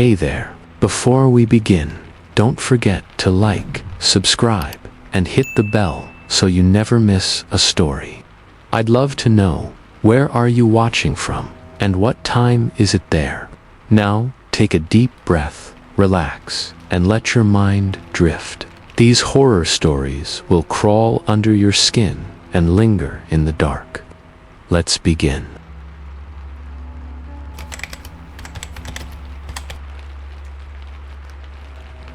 Hey there, before we begin, don't forget to like, subscribe, and hit the bell so you never miss a story. I'd love to know, where are you watching from, and what time is it there? Now, take a deep breath, relax, and let your mind drift. These horror stories will crawl under your skin and linger in the dark. Let's begin.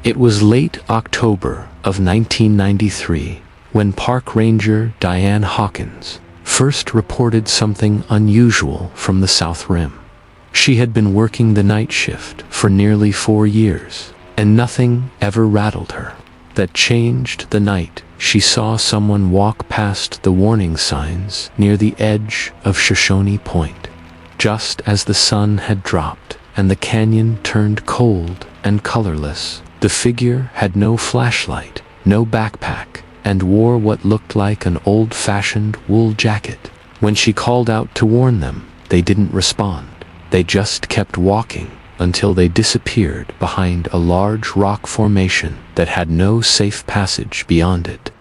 It was late October of 1993 when Park Ranger Diane Hawkins first reported something unusual from the South Rim. She had been working the night shift for nearly 4 years, and nothing ever rattled her. That changed the night she saw someone walk past the warning signs near the edge of Shoshone Point. Just as the sun had dropped and the canyon turned cold and colorless, the figure had no flashlight, no backpack, and wore what looked like an old-fashioned wool jacket. When she called out to warn them, they didn't respond. They just kept walking until they disappeared behind a large rock formation that had no safe passage beyond it.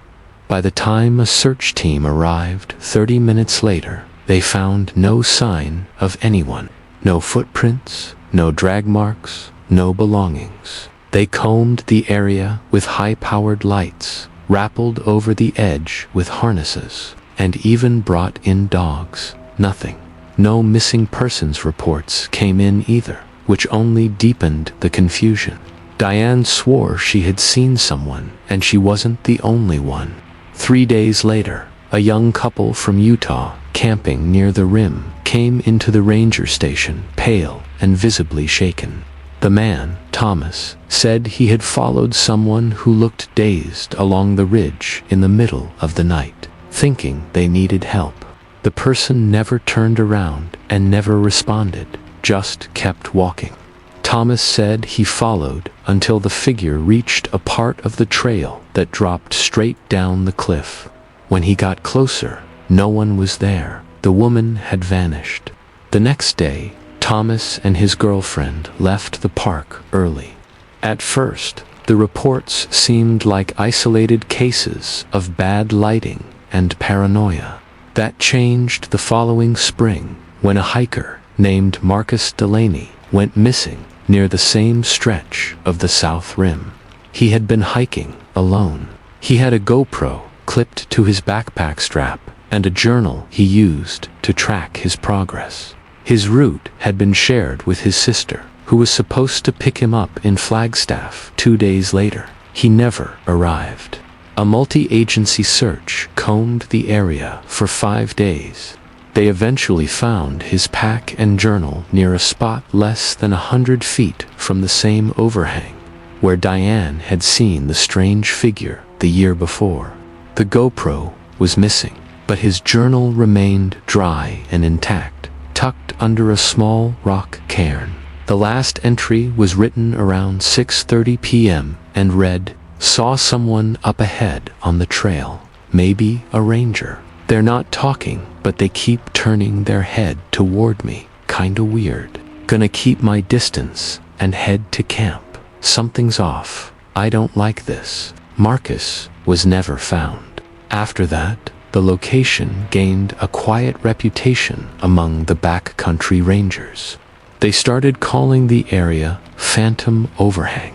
By the time a search team arrived 30 minutes later, they found no sign of anyone. No footprints, no drag marks, no belongings. They combed the area with high-powered lights, rappelled over the edge with harnesses, and even brought in dogs. Nothing. No missing persons reports came in either, which only deepened the confusion. Diane swore she had seen someone, and she wasn't the only one. 3 days later, a young couple from Utah, camping near the rim, came into the ranger station, pale and visibly shaken. The man, Thomas, said he had followed someone who looked dazed along the ridge in the middle of the night, thinking they needed help. The person never turned around and never responded, just kept walking. Thomas said he followed until the figure reached a part of the trail that dropped straight down the cliff. When he got closer, no one was there. The woman had vanished. The next day, Thomas and his girlfriend left the park early. At first, the reports seemed like isolated cases of bad lighting and paranoia. That changed the following spring when a hiker named Marcus Delaney went missing near the same stretch of the South Rim. He had been hiking alone. He had a GoPro clipped to his backpack strap and a journal he used to track his progress. His route had been shared with his sister, who was supposed to pick him up in Flagstaff 2 days later. He never arrived. A multi-agency search combed the area for 5 days. They eventually found his pack and journal near a spot less than 100 feet from the same overhang, where Diane had seen the strange figure the year before. The GoPro was missing, but his journal remained dry and intact, tucked under a small rock cairn. The last entry was written around 6:30 p.m. and read, "Saw someone up ahead on the trail. Maybe a ranger. They're not talking, but they keep turning their head toward me. Kinda weird. Gonna keep my distance and head to camp. Something's off. I don't like this." Marcus was never found. After that, the location gained a quiet reputation among the backcountry rangers. They started calling the area Phantom Overhang.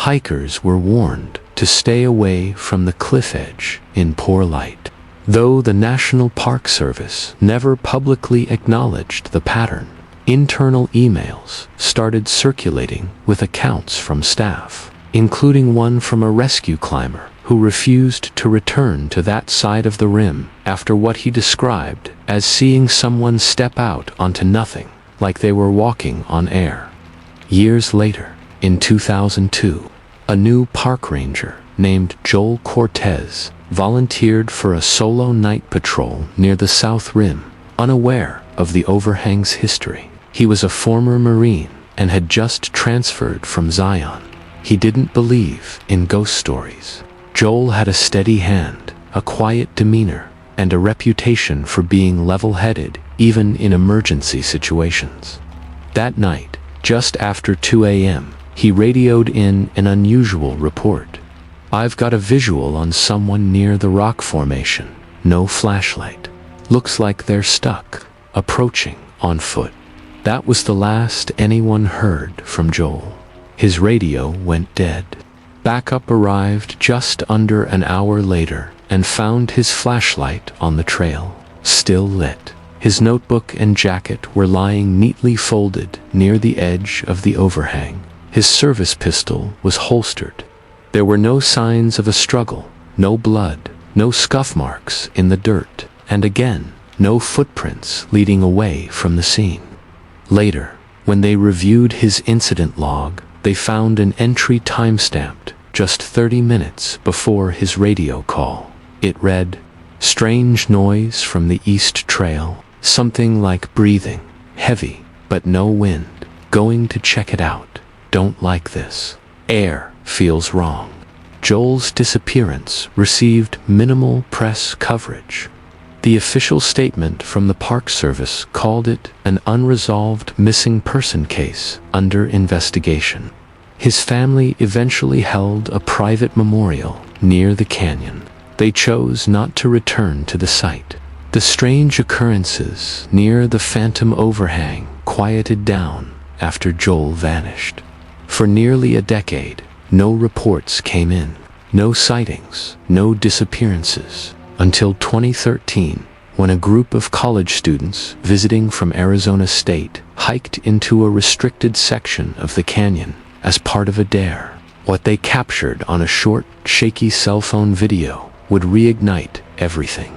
Hikers were warned to stay away from the cliff edge in poor light. Though the National Park Service never publicly acknowledged the pattern, internal emails started circulating with accounts from staff, including one from a rescue climber who refused to return to that side of the rim after what he described as seeing someone step out onto nothing, like they were walking on air. Years later, in 2002, a new park ranger named Joel Cortez volunteered for a solo night patrol near the South Rim, unaware of the overhang's history. He was a former Marine and had just transferred from Zion. He didn't believe in ghost stories. Joel had a steady hand, a quiet demeanor, and a reputation for being level-headed even in emergency situations. That night, Just after 2 a.m., he radioed in an unusual report. "I've got a visual on someone near the rock formation. No flashlight. Looks like they're stuck, approaching on foot." That was the last anyone heard from Joel. His radio went dead. Backup arrived just under an hour later and found his flashlight on the trail, still lit. His notebook and jacket were lying neatly folded near the edge of the overhang. His service pistol was holstered. There were no signs of a struggle, no blood, no scuff marks in the dirt, and again, no footprints leading away from the scene. Later, when they reviewed his incident log, they found an entry timestamped just 30 minutes before his radio call. It read, "Strange noise from the East Trail, something like breathing, heavy, but no wind. Going to check it out. Don't like this. Air feels wrong." Joel's disappearance received minimal press coverage. The official statement from the Park Service called it an unresolved missing person case under investigation. His family eventually held a private memorial near the canyon. They chose not to return to the site. The strange occurrences near the phantom overhang quieted down after Joel vanished. For nearly a decade, no reports came in, no sightings, no disappearances, until 2013, when a group of college students visiting from Arizona State hiked into a restricted section of the canyon as part of a dare. What they captured on a short, shaky cell phone video would reignite everything.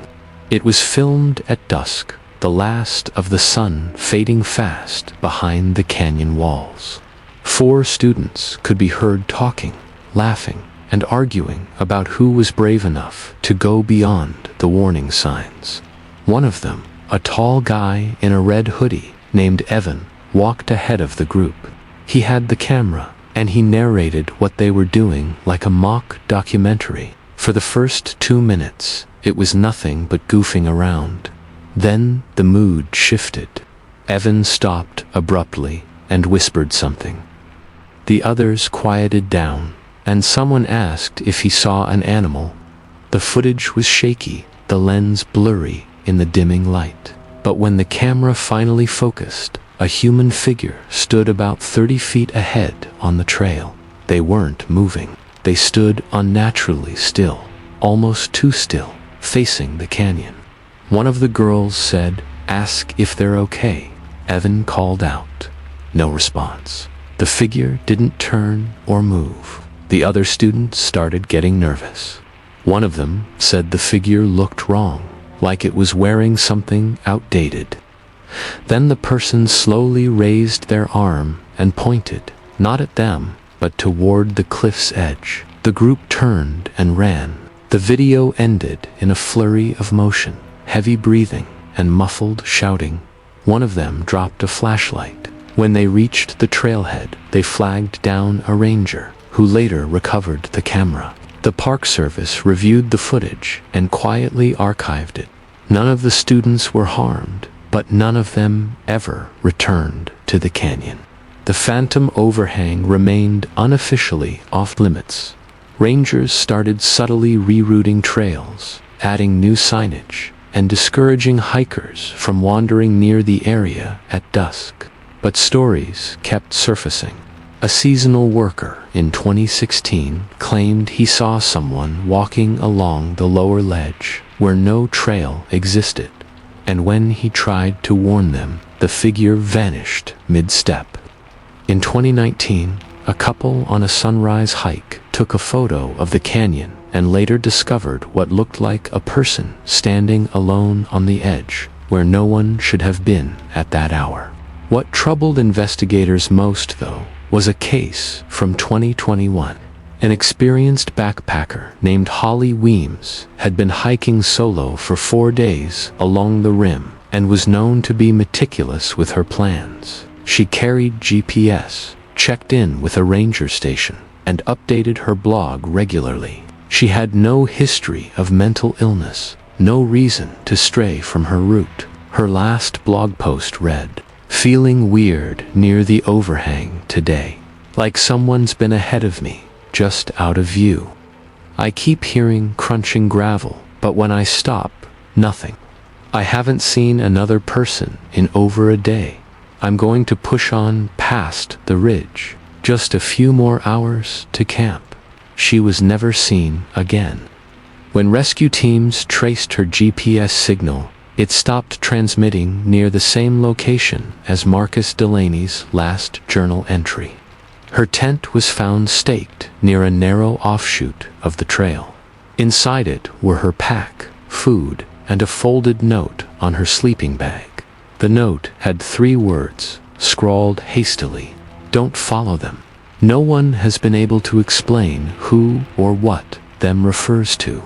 It was filmed at dusk, the last of the sun fading fast behind the canyon walls. 4 students could be heard talking, laughing, and arguing about who was brave enough to go beyond the warning signs. One of them, a tall guy in a red hoodie named Evan, walked ahead of the group. He had the camera, and he narrated what they were doing like a mock documentary. For the first 2 minutes, it was nothing but goofing around. Then the mood shifted. Evan stopped abruptly and whispered something. The others quieted down, and someone asked if he saw an animal. The footage was shaky, the lens blurry in the dimming light. But when the camera finally focused, a human figure stood about 30 feet ahead on the trail. They weren't moving. They stood unnaturally still, almost too still, facing the canyon. One of the girls said, "Ask if they're okay." Evan called out. No response. The figure didn't turn or move. The other students started getting nervous. One of them said the figure looked wrong, like it was wearing something outdated. Then the person slowly raised their arm and pointed, not at them, but toward the cliff's edge. The group turned and ran. The video ended in a flurry of motion, heavy breathing, and muffled shouting. One of them dropped a flashlight. When they reached the trailhead, they flagged down a ranger, who later recovered the camera. The Park Service reviewed the footage and quietly archived it. None of the students were harmed, but none of them ever returned to the canyon. The phantom overhang remained unofficially off-limits. Rangers started subtly rerouting trails, adding new signage, and discouraging hikers from wandering near the area at dusk. But stories kept surfacing. A seasonal worker in 2016 claimed he saw someone walking along the lower ledge where no trail existed, and when he tried to warn them, the figure vanished mid-step. In 2019, a couple on a sunrise hike took a photo of the canyon and later discovered what looked like a person standing alone on the edge where no one should have been at that hour. What troubled investigators most, though, was a case from 2021. An experienced backpacker named Holly Weems had been hiking solo for 4 days along the rim and was known to be meticulous with her plans. She carried GPS, checked in with a ranger station, and updated her blog regularly. She had no history of mental illness, no reason to stray from her route. Her last blog post read, feeling weird near the overhang today, like someone's been ahead of me, just out of view. I keep hearing crunching gravel, but when I stop, nothing. I haven't seen another person in over a day. I'm going to push on past the ridge. Just a few more hours to camp. She was never seen again. When rescue teams traced her GPS signal, it stopped transmitting near the same location as Marcus Delaney's last journal entry. Her tent was found staked near a narrow offshoot of the trail. Inside it were her pack, food, and a folded note on her sleeping bag. The note had 3 words, scrawled hastily. Don't follow them. No one has been able to explain who or what them refers to.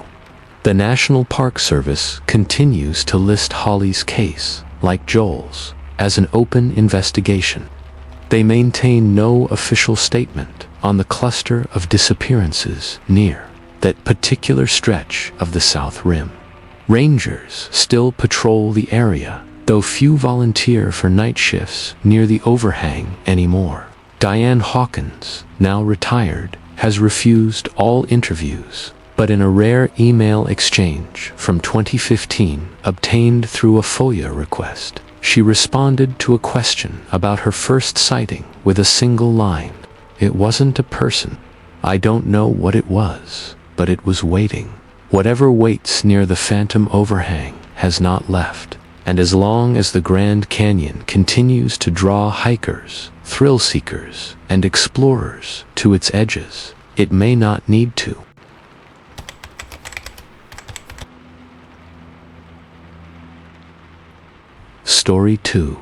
The National Park Service continues to list Holly's case, like Joel's, as an open investigation. They maintain no official statement on the cluster of disappearances near that particular stretch of the South Rim. Rangers still patrol the area, though few volunteer for night shifts near the overhang anymore. Diane Hawkins, now retired, has refused all interviews, but in a rare email exchange from 2015 obtained through a FOIA request, she responded to a question about her first sighting with a single line. It wasn't a person. I don't know what it was, but it was waiting. Whatever waits near the phantom overhang has not left, and as long as the Grand Canyon continues to draw hikers, thrill seekers, and explorers to its edges, it may not need to. Story 2.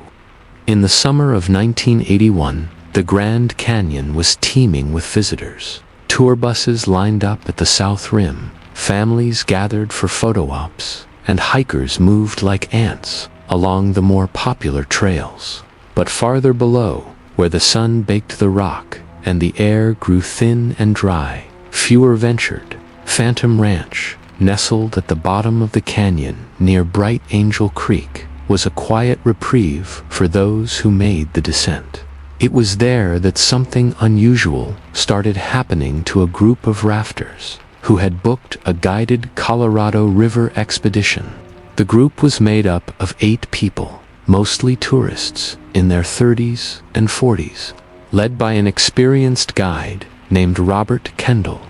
In the summer of 1981, the Grand Canyon was teeming with visitors. Tour buses lined up at the South Rim, families gathered for photo ops, and hikers moved like ants along the more popular trails. But farther below, where the sun baked the rock and the air grew thin and dry, fewer ventured. Phantom Ranch, nestled at the bottom of the canyon near Bright Angel Creek, was a quiet reprieve for those who made the descent. It was there that something unusual started happening to a group of rafters who had booked a guided Colorado River expedition. The group was made up of 8 people, mostly tourists in their 30s and 40s, led by an experienced guide named Robert Kendall.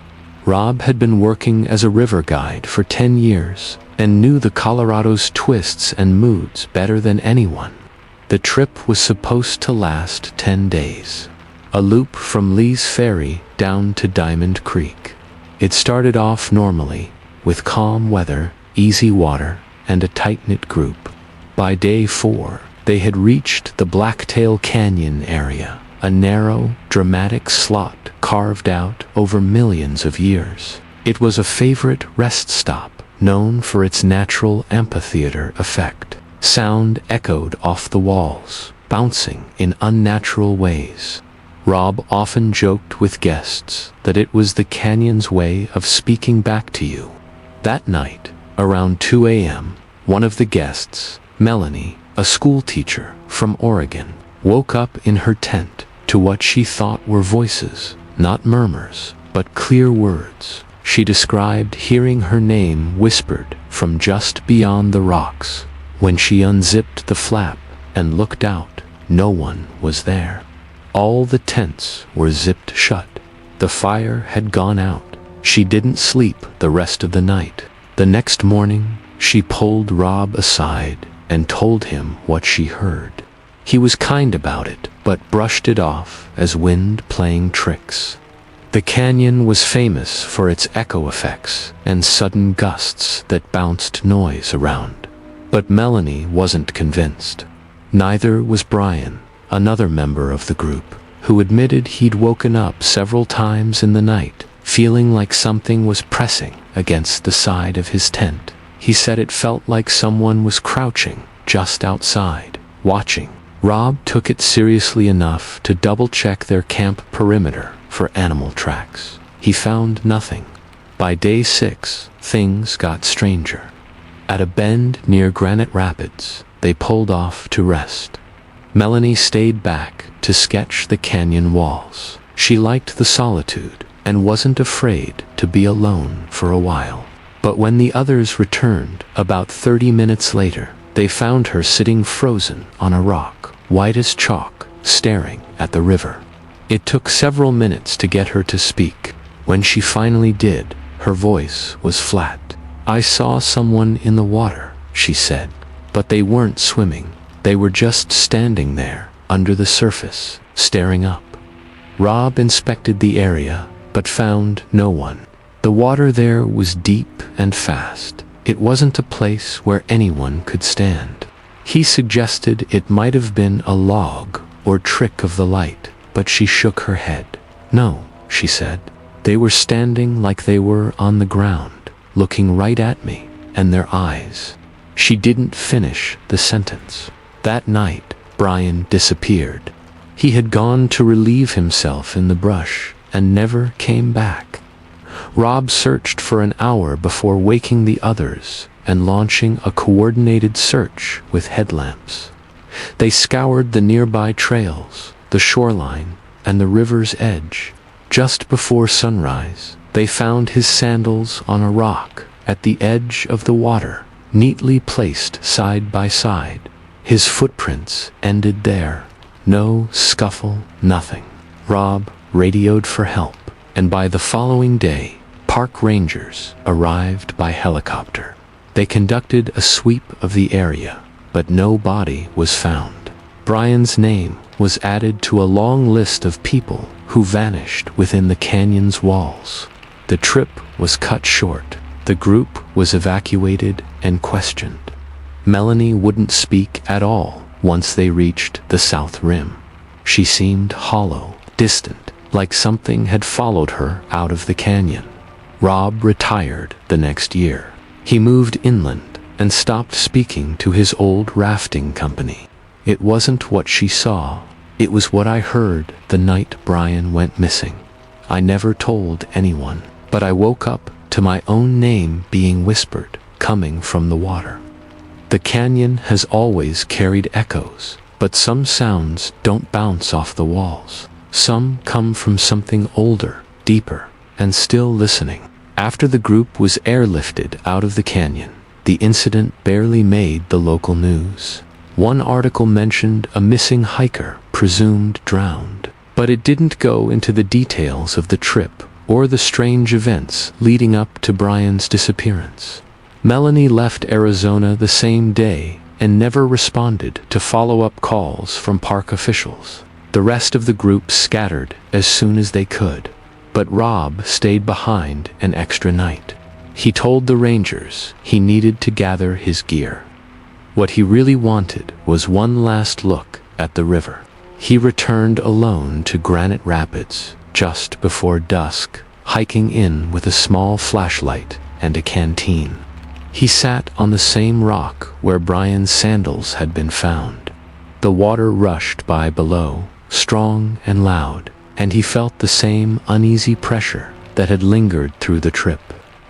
Rob had been working as a river guide for 10 years and knew the Colorado's twists and moods better than anyone. The trip was supposed to last 10 days, a loop from Lee's Ferry down to Diamond Creek. It started off normally, with calm weather, easy water, and a tight-knit group. By day 4, they had reached the Blacktail Canyon area, a narrow, dramatic slot carved out over millions of years. It was a favorite rest stop, known for its natural amphitheater effect. Sound echoed off the walls, bouncing in unnatural ways. Rob often joked with guests that it was the canyon's way of speaking back to you. That night, around 2 a.m., one of the guests, Melanie, a school teacher from Oregon, woke up in her tent to what she thought were voices, not murmurs, but clear words. She described hearing her name whispered from just beyond the rocks. When she unzipped the flap and looked out, no one was there. All the tents were zipped shut. The fire had gone out. She didn't sleep the rest of the night. The next morning, she pulled Rob aside and told him what she heard. He was kind about it, but brushed it off as wind playing tricks. The canyon was famous for its echo effects and sudden gusts that bounced noise around. But Melanie wasn't convinced. Neither was Brian, another member of the group, who admitted he'd woken up several times in the night, feeling like something was pressing against the side of his tent. He said it felt like someone was crouching just outside, watching. Rob took it seriously enough to double-check their camp perimeter for animal tracks. He found nothing. By day 6, things got stranger. At a bend near Granite Rapids, they pulled off to rest. Melanie stayed back to sketch the canyon walls. She liked the solitude and wasn't afraid to be alone for a while. But when the others returned, about 30 minutes later, they found her sitting frozen on a rock, white as chalk, staring at the river. It took several minutes to get her to speak. When she finally did, her voice was flat. "I saw someone in the water," she said. "But they weren't swimming. They were just standing there, under the surface, staring up." Rob inspected the area, but found no one. The water there was deep and fast. It wasn't a place where anyone could stand. He suggested it might have been a log or trick of the light, but she shook her head. "No," she said. "They were standing like they were on the ground, looking right at me, and their eyes." She didn't finish the sentence. That night, Brian disappeared. He had gone to relieve himself in the brush and never came back. Rob searched for an hour before waking the others and launching a coordinated search with headlamps. They scoured the nearby trails, the shoreline, and the river's edge. Just before sunrise, they found his sandals on a rock at the edge of the water, neatly placed side by side. His footprints ended there. No scuffle, nothing. Rob radioed for help, and by the following day, park rangers arrived by helicopter. They conducted a sweep of the area, but no body was found. Brian's name was added to a long list of people who vanished within the canyon's walls. The trip was cut short. The group was evacuated and questioned. Melanie wouldn't speak at all once they reached the south rim. She seemed hollow, distant, like something had followed her out of the canyon. Rob retired the next year. He moved inland and stopped speaking to his old rafting company. "It wasn't what she saw. It was what I heard the night Brian went missing. I never told anyone, but I woke up to my own name being whispered, coming from the water." The canyon has always carried echoes, but some sounds don't bounce off the walls. Some come from something older, deeper, and still listening. After the group was airlifted out of the canyon, the incident barely made the local news. One article mentioned a missing hiker presumed drowned, but it didn't go into the details of the trip or the strange events leading up to Brian's disappearance. Melanie left Arizona the same day and never responded to follow-up calls from park officials. The rest of the group scattered as soon as they could, but Rob stayed behind an extra night. He told the rangers he needed to gather his gear. What he really wanted was one last look at the river. He returned alone to Granite Rapids just before dusk, hiking in with a small flashlight and a canteen. He sat on the same rock where Brian's sandals had been found. The water rushed by below, strong and loud, and he felt the same uneasy pressure that had lingered through the trip,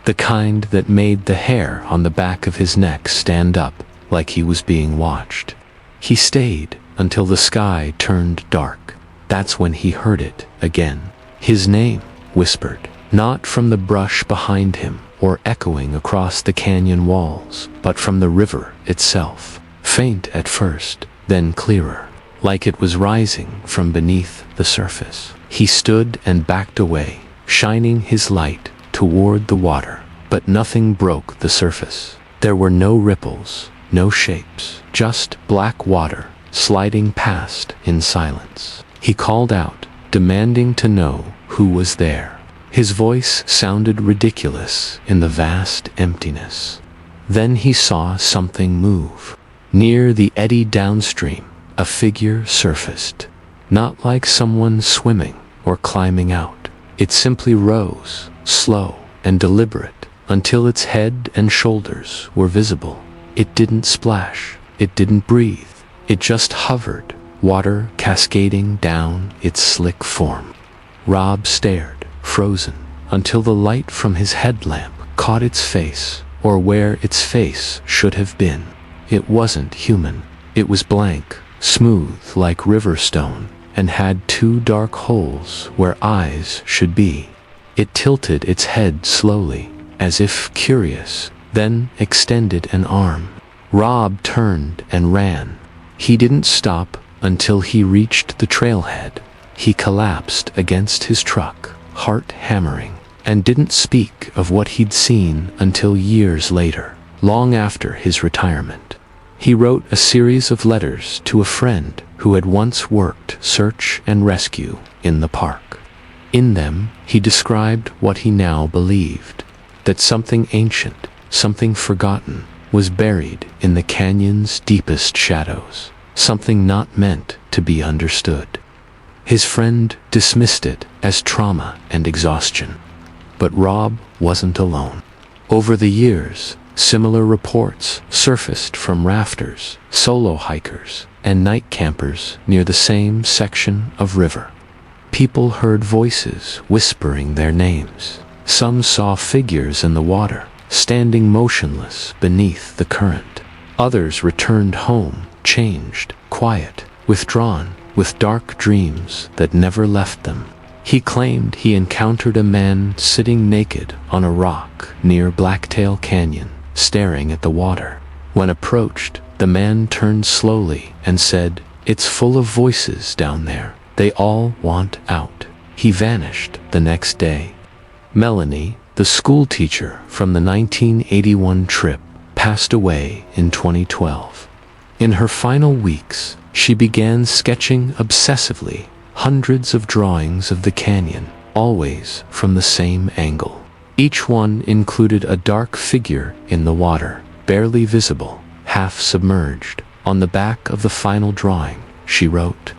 the kind that made the hair on the back of his neck stand up like he was being watched. He stayed until the sky turned dark. That's when he heard it again. His name, whispered, not from the brush behind him or echoing across the canyon walls, but from the river itself, faint at first, then clearer, like it was rising from beneath the surface. He stood and backed away, shining his light toward the water, but nothing broke the surface. There were no ripples, no shapes, just black water sliding past in silence. He called out, demanding to know who was there. His voice sounded ridiculous in the vast emptiness. Then he saw something move. Near the eddy downstream, a figure surfaced, not like someone swimming or climbing out. It simply rose, slow and deliberate, until its head and shoulders were visible. It didn't splash, it didn't breathe, it just hovered, water cascading down its slick form. Rob stared, frozen, until the light from his headlamp caught its face, or where its face should have been. It wasn't human. It was blank, smooth like river stone, and had two dark holes where eyes should be. It tilted its head slowly, as if curious, then extended an arm. Rob turned and ran. He didn't stop until he reached the trailhead. He collapsed against his truck, heart hammering, and didn't speak of what he'd seen until years later, long after his retirement. He wrote a series of letters to a friend who had once worked search and rescue in the park. In them, he described what he now believed, that something ancient, something forgotten, was buried in the canyon's deepest shadows, something not meant to be understood. His friend dismissed it as trauma and exhaustion. But Rob wasn't alone. Over the years, similar reports surfaced from rafters, solo hikers, and night campers near the same section of river. People heard voices whispering their names. Some saw figures in the water, standing motionless beneath the current. Others returned home, changed, quiet, withdrawn, with dark dreams that never left them. He claimed he encountered a man sitting naked on a rock near Blacktail Canyon, staring at the water. When approached, the man turned slowly and said, "It's full of voices down there. They all want out." He vanished the next day. Melanie, the school teacher from the 1981 trip, passed away in 2012. In her final weeks, she began sketching obsessively hundreds of drawings of the canyon, always from the same angle. Each one included a dark figure in the water, barely visible, half submerged. On the back of the final drawing, she wrote,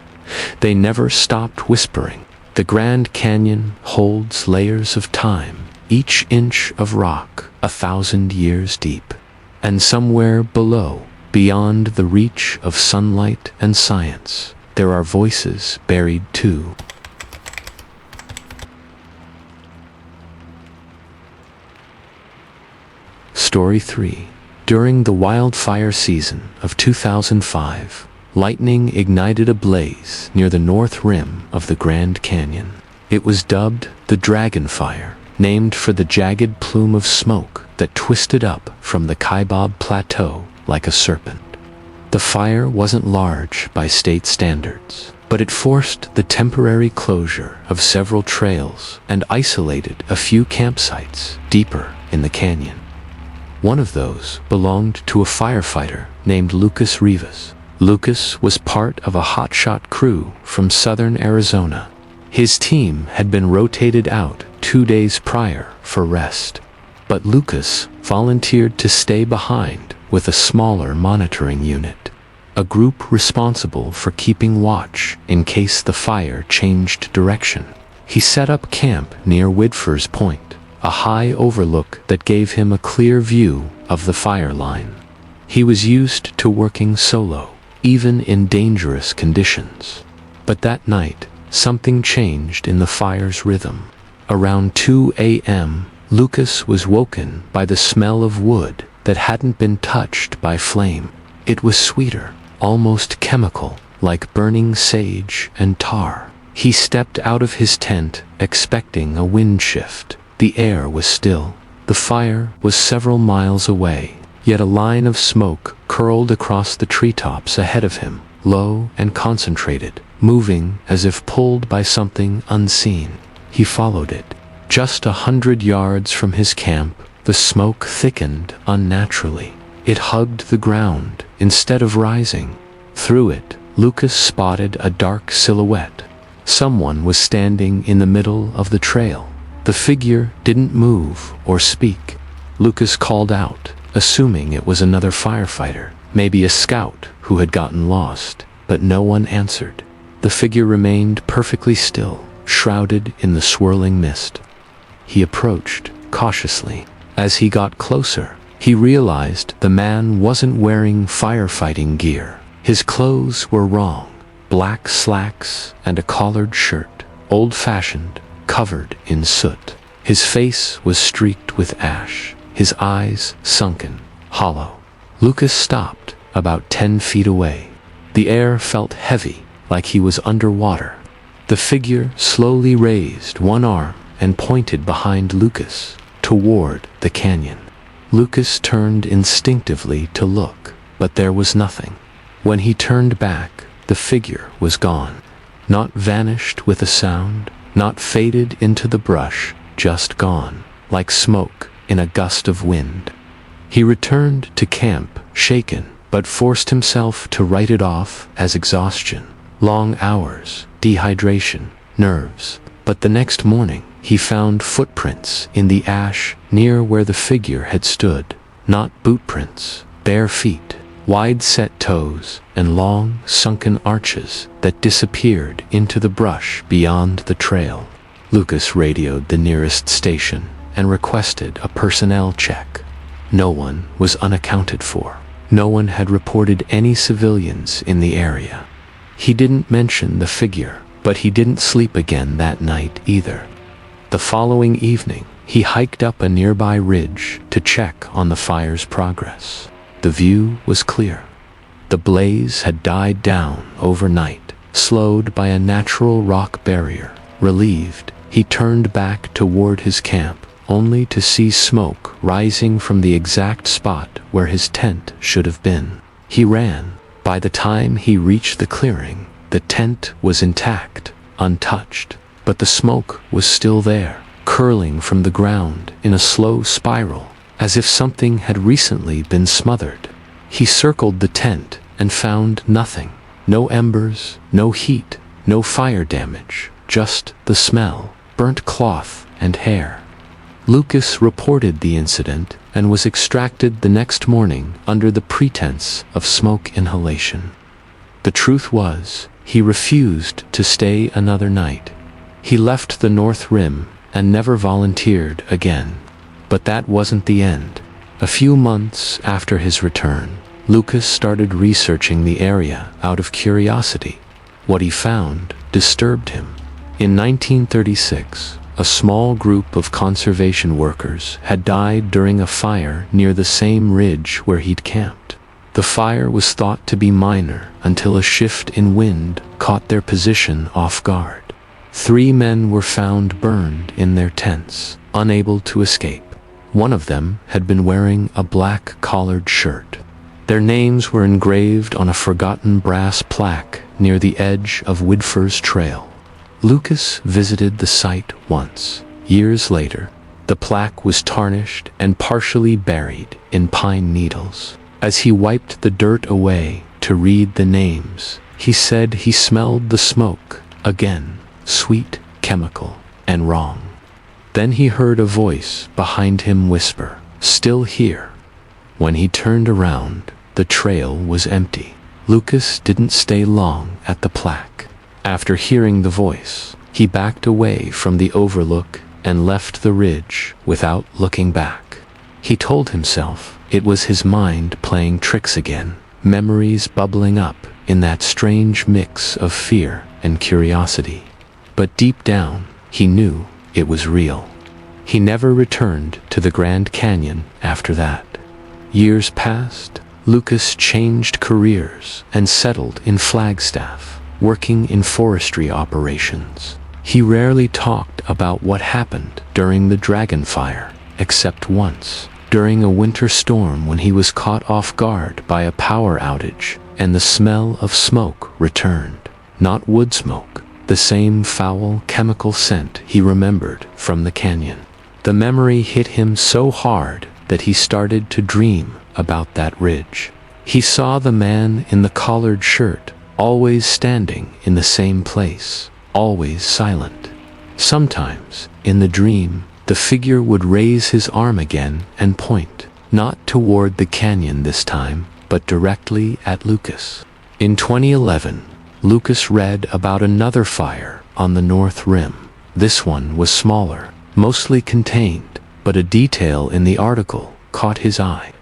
"They never stopped whispering. The Grand Canyon holds layers of time, each inch of rock 1,000 years deep. And somewhere below, beyond the reach of sunlight and science, there are voices buried too." Story 3. During the wildfire season of 2005, lightning ignited a blaze near the north rim of the Grand Canyon. It was dubbed the Dragon Fire, named for the jagged plume of smoke that twisted up from the Kaibab Plateau like a serpent. The fire wasn't large by state standards, but it forced the temporary closure of several trails and isolated a few campsites deeper in the canyon. One of those belonged to a firefighter named Lucas Rivas. Lucas was part of a hotshot crew from southern Arizona. His team had been rotated out 2 days prior for rest, but Lucas volunteered to stay behind with a smaller monitoring unit, a group responsible for keeping watch in case the fire changed direction. He set up camp near Whidford's Point, a high overlook that gave him a clear view of the fire line. He was used to working solo, even in dangerous conditions. But that night, something changed in the fire's rhythm. Around 2 a.m., Lucas was woken by the smell of wood that hadn't been touched by flame. It was sweeter, almost chemical, like burning sage and tar. He stepped out of his tent, expecting a wind shift. The air was still. The fire was several miles away, yet a line of smoke curled across the treetops ahead of him, low and concentrated, moving as if pulled by something unseen. He followed it. Just 100 yards from his camp, the smoke thickened unnaturally. It hugged the ground instead of rising. Through it, Lucas spotted a dark silhouette. Someone was standing in the middle of the trail. The figure didn't move or speak. Lucas called out, assuming it was another firefighter, maybe a scout who had gotten lost, but no one answered. The figure remained perfectly still, shrouded in the swirling mist. He approached, cautiously. As he got closer, he realized the man wasn't wearing firefighting gear. His clothes were wrong, black slacks and a collared shirt, old-fashioned, covered in soot. His face was streaked with ash, his eyes sunken, hollow. Lucas stopped, about 10 feet away. The air felt heavy, like he was underwater. The figure slowly raised one arm and pointed behind Lucas, toward the canyon. Lucas turned instinctively to look, but there was nothing. When he turned back, the figure was gone. Not vanished with a sound, not faded into the brush, just gone, like smoke in a gust of wind. He returned to camp, shaken, but forced himself to write it off as exhaustion. Long hours, dehydration, nerves. But the next morning, he found footprints in the ash near where the figure had stood. Not boot prints, bare feet, wide-set toes, and long, sunken arches that disappeared into the brush beyond the trail. Lucas radioed the nearest station and requested a personnel check. No one was unaccounted for. No one had reported any civilians in the area. He didn't mention the figure, but he didn't sleep again that night either. The following evening, he hiked up a nearby ridge to check on the fire's progress. The view was clear. The blaze had died down overnight, slowed by a natural rock barrier. Relieved, he turned back toward his camp, only to see smoke rising from the exact spot where his tent should have been. He ran. By the time he reached the clearing, the tent was intact, untouched, but the smoke was still there, curling from the ground in a slow spiral, as if something had recently been smothered. He circled the tent and found nothing. No embers, no heat, no fire damage, just the smell, burnt cloth and hair. Lucas reported the incident and was extracted the next morning under the pretense of smoke inhalation. The truth was, he refused to stay another night. He left the North Rim and never volunteered again. But that wasn't the end. A few months after his return, Lucas started researching the area out of curiosity. What he found disturbed him. In 1936, a small group of conservation workers had died during a fire near the same ridge where he'd camped. The fire was thought to be minor until a shift in wind caught their position off guard. 3 men were found burned in their tents, unable to escape. One of them had been wearing a black collared shirt. Their names were engraved on a forgotten brass plaque near the edge of Whitford's Trail. Lucas visited the site once. Years later, the plaque was tarnished and partially buried in pine needles. As he wiped the dirt away to read the names, he said he smelled the smoke again, sweet, chemical, and wrong. Then he heard a voice behind him whisper, "Still here." When he turned around, the trail was empty. Lucas didn't stay long at the plaque. After hearing the voice, he backed away from the overlook and left the ridge without looking back. He told himself it was his mind playing tricks again, memories bubbling up in that strange mix of fear and curiosity. But deep down, he knew it was real. He never returned to the Grand Canyon after that. Years passed. Lucas changed careers and settled in Flagstaff, working in forestry operations. He rarely talked about what happened during the Dragon Fire, except once, during a winter storm when he was caught off guard by a power outage, and the smell of smoke returned. Not wood smoke, the same foul chemical scent he remembered from the canyon. The memory hit him so hard that he started to dream about that ridge. He saw the man in the collared shirt, always standing in the same place, always silent. Sometimes, in the dream, the figure would raise his arm again and point, not toward the canyon this time, but directly at Lucas. In 2011, Lucas read about another fire on the North Rim. This one was smaller, mostly contained, but a detail in the article caught his eye.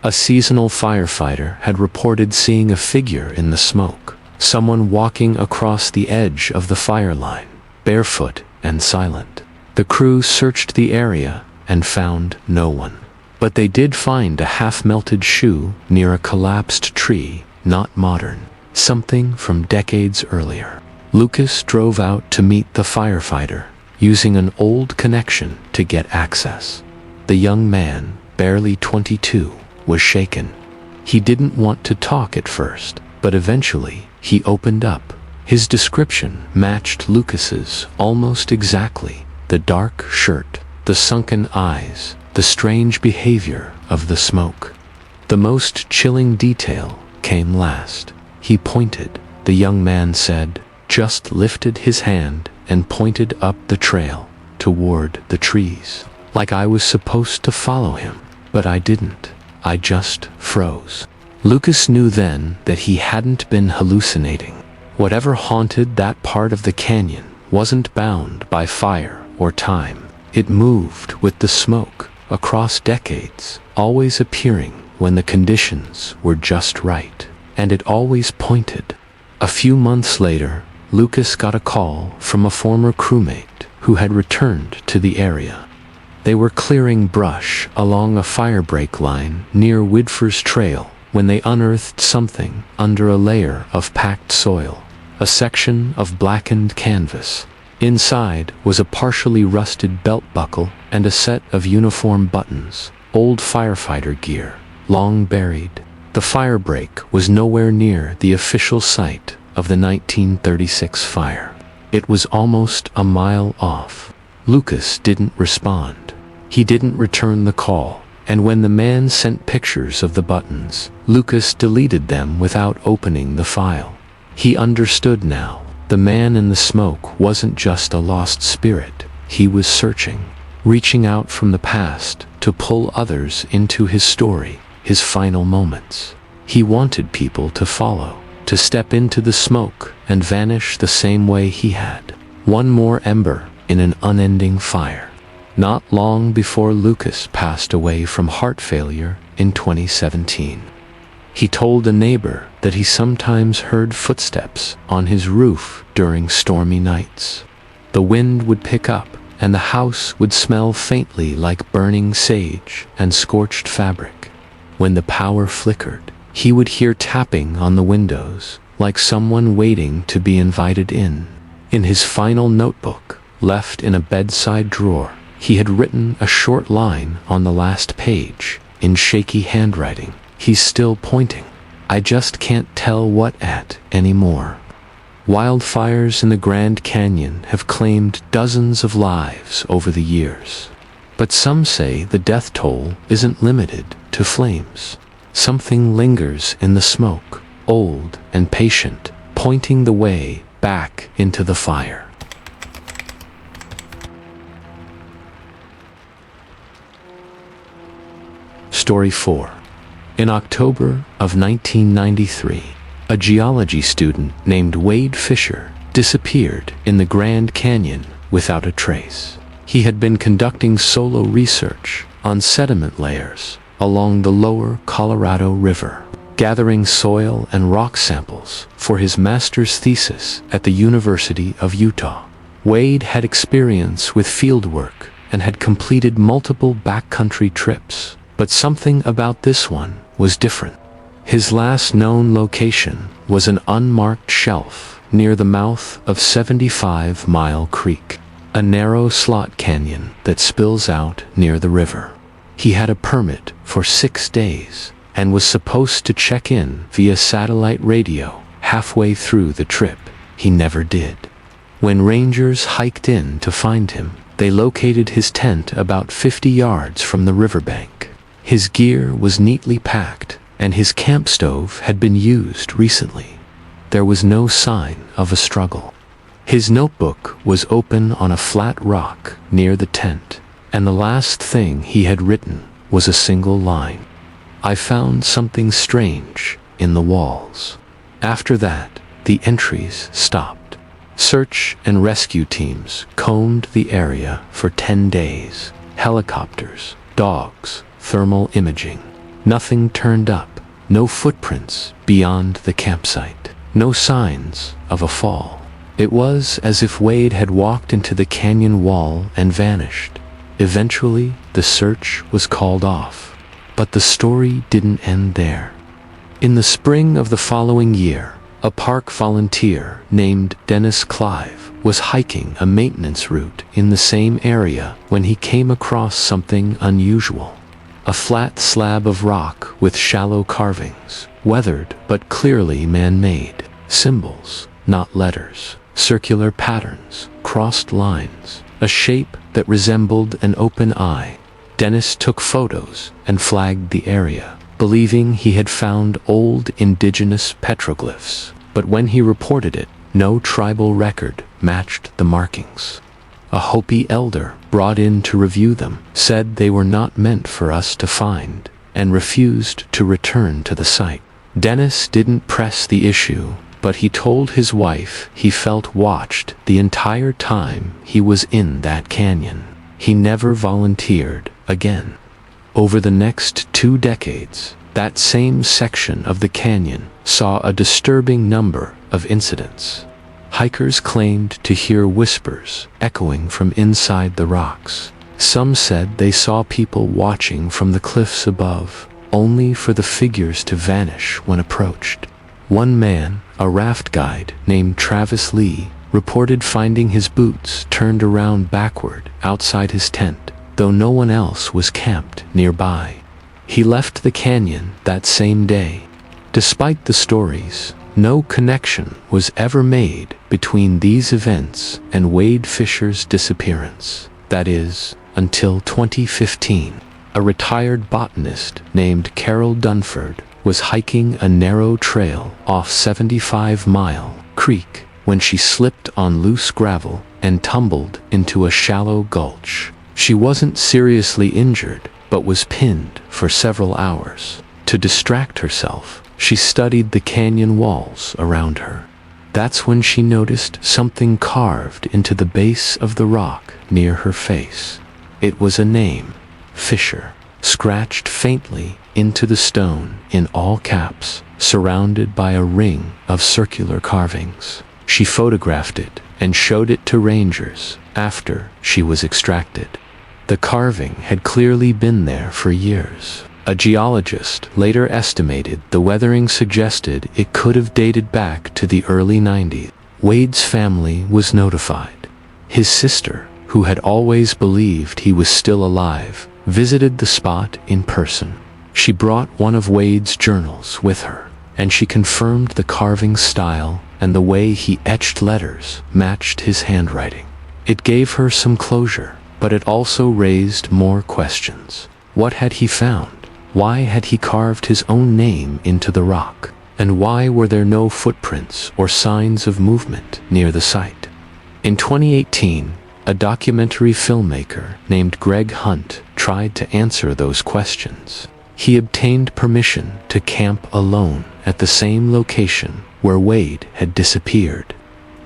A seasonal firefighter had reported seeing a figure in the smoke, someone walking across the edge of the fire line, barefoot and silent. The crew searched the area and found no one. But they did find a half-melted shoe near a collapsed tree, not modern, something from decades earlier. Lucas drove out to meet the firefighter, using an old connection to get access. The young man, barely 22, was shaken. He didn't want to talk at first, but eventually he opened up. His description matched Lucas's almost exactly: the dark shirt, the sunken eyes, the strange behavior of the smoke. The most chilling detail came last. He pointed. The young man said, just lifted his hand and pointed up the trail, toward the trees, like I was supposed to follow him. But I didn't. I just froze. Lucas knew then that he hadn't been hallucinating. Whatever haunted that part of the canyon wasn't bound by fire or time. It moved with the smoke, across decades, always appearing when the conditions were just right. And it always pointed. A few months later, Lucas got a call from a former crewmate who had returned to the area. They were clearing brush along a firebreak line near Widfer's Trail when they unearthed something under a layer of packed soil, a section of blackened canvas. Inside was a partially rusted belt buckle and a set of uniform buttons, old firefighter gear, long buried. The firebreak was nowhere near the official site of the 1936 fire. It was almost a mile off. Lucas didn't respond. He didn't return the call, and when the man sent pictures of the buttons, Lucas deleted them without opening the file. He understood now. The man in the smoke wasn't just a lost spirit. He was searching, reaching out from the past to pull others into his story, his final moments. He wanted people to follow, to step into the smoke and vanish the same way he had. One more ember in an unending fire. Not long before Lucas passed away from heart failure in 2017. He told a neighbor that he sometimes heard footsteps on his roof during stormy nights. The wind would pick up, and the house would smell faintly like burning sage and scorched fabric. When the power flickered, he would hear tapping on the windows, like someone waiting to be invited in. In his final notebook, left in a bedside drawer, he had written a short line on the last page, in shaky handwriting. He's still pointing. I just can't tell what at anymore. Wildfires in the Grand Canyon have claimed dozens of lives over the years. But some say the death toll isn't limited to flames. Something lingers in the smoke, old and patient, pointing the way back into the fire. Story 4. In October of 1993, a geology student named Wade Fisher disappeared in the Grand Canyon without a trace. He had been conducting solo research on sediment layers along the lower Colorado River, gathering soil and rock samples for his master's thesis at the University of Utah. Wade had experience with fieldwork and had completed multiple backcountry trips, but something about this one was different. His last known location was an unmarked shelf near the mouth of 75 Mile Creek, a narrow slot canyon that spills out near the river. He had a permit for 6 days and was supposed to check in via satellite radio halfway through the trip. He never did. When rangers hiked in to find him, they located his tent about 50 yards from the riverbank. His gear was neatly packed, and his camp stove had been used recently. There was no sign of a struggle. His notebook was open on a flat rock near the tent, and the last thing he had written was a single line. I found something strange in the walls. After that, the entries stopped. Search and rescue teams combed the area for 10 days. Helicopters, dogs, thermal imaging. Nothing turned up. No footprints beyond the campsite. No signs of a fall. It was as if Wade had walked into the canyon wall and vanished. Eventually, the search was called off. But the story didn't end there. In the spring of the following year, A park volunteer named Dennis Clive was hiking a maintenance route in the same area when he came across something unusual. A flat slab of rock with shallow carvings, weathered but clearly man-made. Symbols, not letters. Circular patterns, crossed lines. A shape that resembled an open eye. Dennis took photos and flagged the area, believing he had found old indigenous petroglyphs. But when he reported it, no tribal record matched the markings. A Hopi elder, brought in to review them, said they were not meant for us to find, and refused to return to the site. Dennis didn't press the issue, but he told his wife he felt watched the entire time he was in that canyon. He never volunteered again. Over the next 2 decades, that same section of the canyon saw a disturbing number of incidents. Hikers claimed to hear whispers echoing from inside the rocks. Some said they saw people watching from the cliffs above, only for the figures to vanish when approached. One man, a raft guide named Travis Lee, reported finding his boots turned around backward outside his tent, though no one else was camped nearby. He left the canyon that same day. Despite the stories, no connection was ever made between these events and Wade Fisher's disappearance. That is, until 2015. A retired botanist named Carol Dunford was hiking a narrow trail off 75 Mile Creek when she slipped on loose gravel and tumbled into a shallow gulch. She wasn't seriously injured, but was pinned for several hours. To distract herself, she studied the canyon walls around her. That's when she noticed something carved into the base of the rock near her face. It was a name, Fisher, scratched faintly into the stone in all caps, surrounded by a ring of circular carvings. She photographed it and showed it to rangers after she was extracted. The carving had clearly been there for years. A geologist later estimated the weathering suggested it could have dated back to the early 90s. Wade's family was notified. His sister, who had always believed he was still alive, visited the spot in person. She brought one of Wade's journals with her, and she confirmed the carving style and the way he etched letters matched his handwriting. It gave her some closure, but it also raised more questions. What had he found? Why had he carved his own name into the rock? And why were there no footprints or signs of movement near the site? In 2018, a documentary filmmaker named Greg Hunt tried to answer those questions. He obtained permission to camp alone at the same location where Wade had disappeared.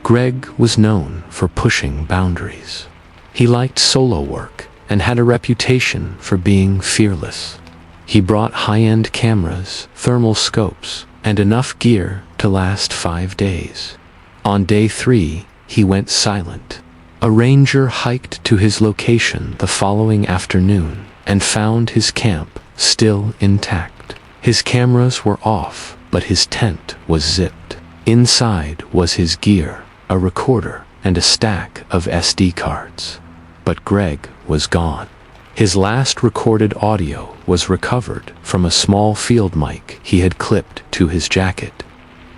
Greg was known for pushing boundaries. He liked solo work and had a reputation for being fearless. He brought high-end cameras, thermal scopes, and enough gear to last 5 days. On day 3, he went silent. A ranger hiked to his location the following afternoon and found his camp still intact. His cameras were off, but his tent was zipped. Inside was his gear, a recorder, and a stack of SD cards. But Greg was gone. His last recorded audio was recovered from a small field mic he had clipped to his jacket.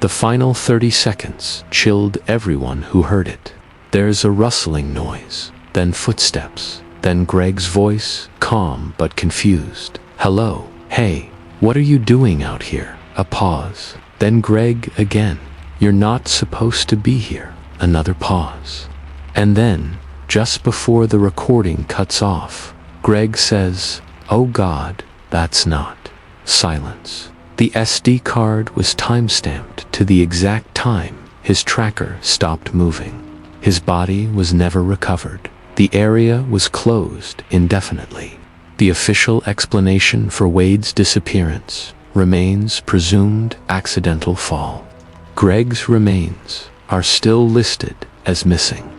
The final 30 seconds chilled everyone who heard it. There's a rustling noise, then footsteps, then Greg's voice, calm but confused. Hello, hey, what are you doing out here? A pause. Then Greg again. You're not supposed to be here. Another pause. And then, just before the recording cuts off, Greg says, "Oh God, that's not." Silence. The SD card was time-stamped to the exact time his tracker stopped moving. His body was never recovered. The area was closed indefinitely. The official explanation for Wade's disappearance remains presumed accidental fall. Greg's remains are still listed as missing.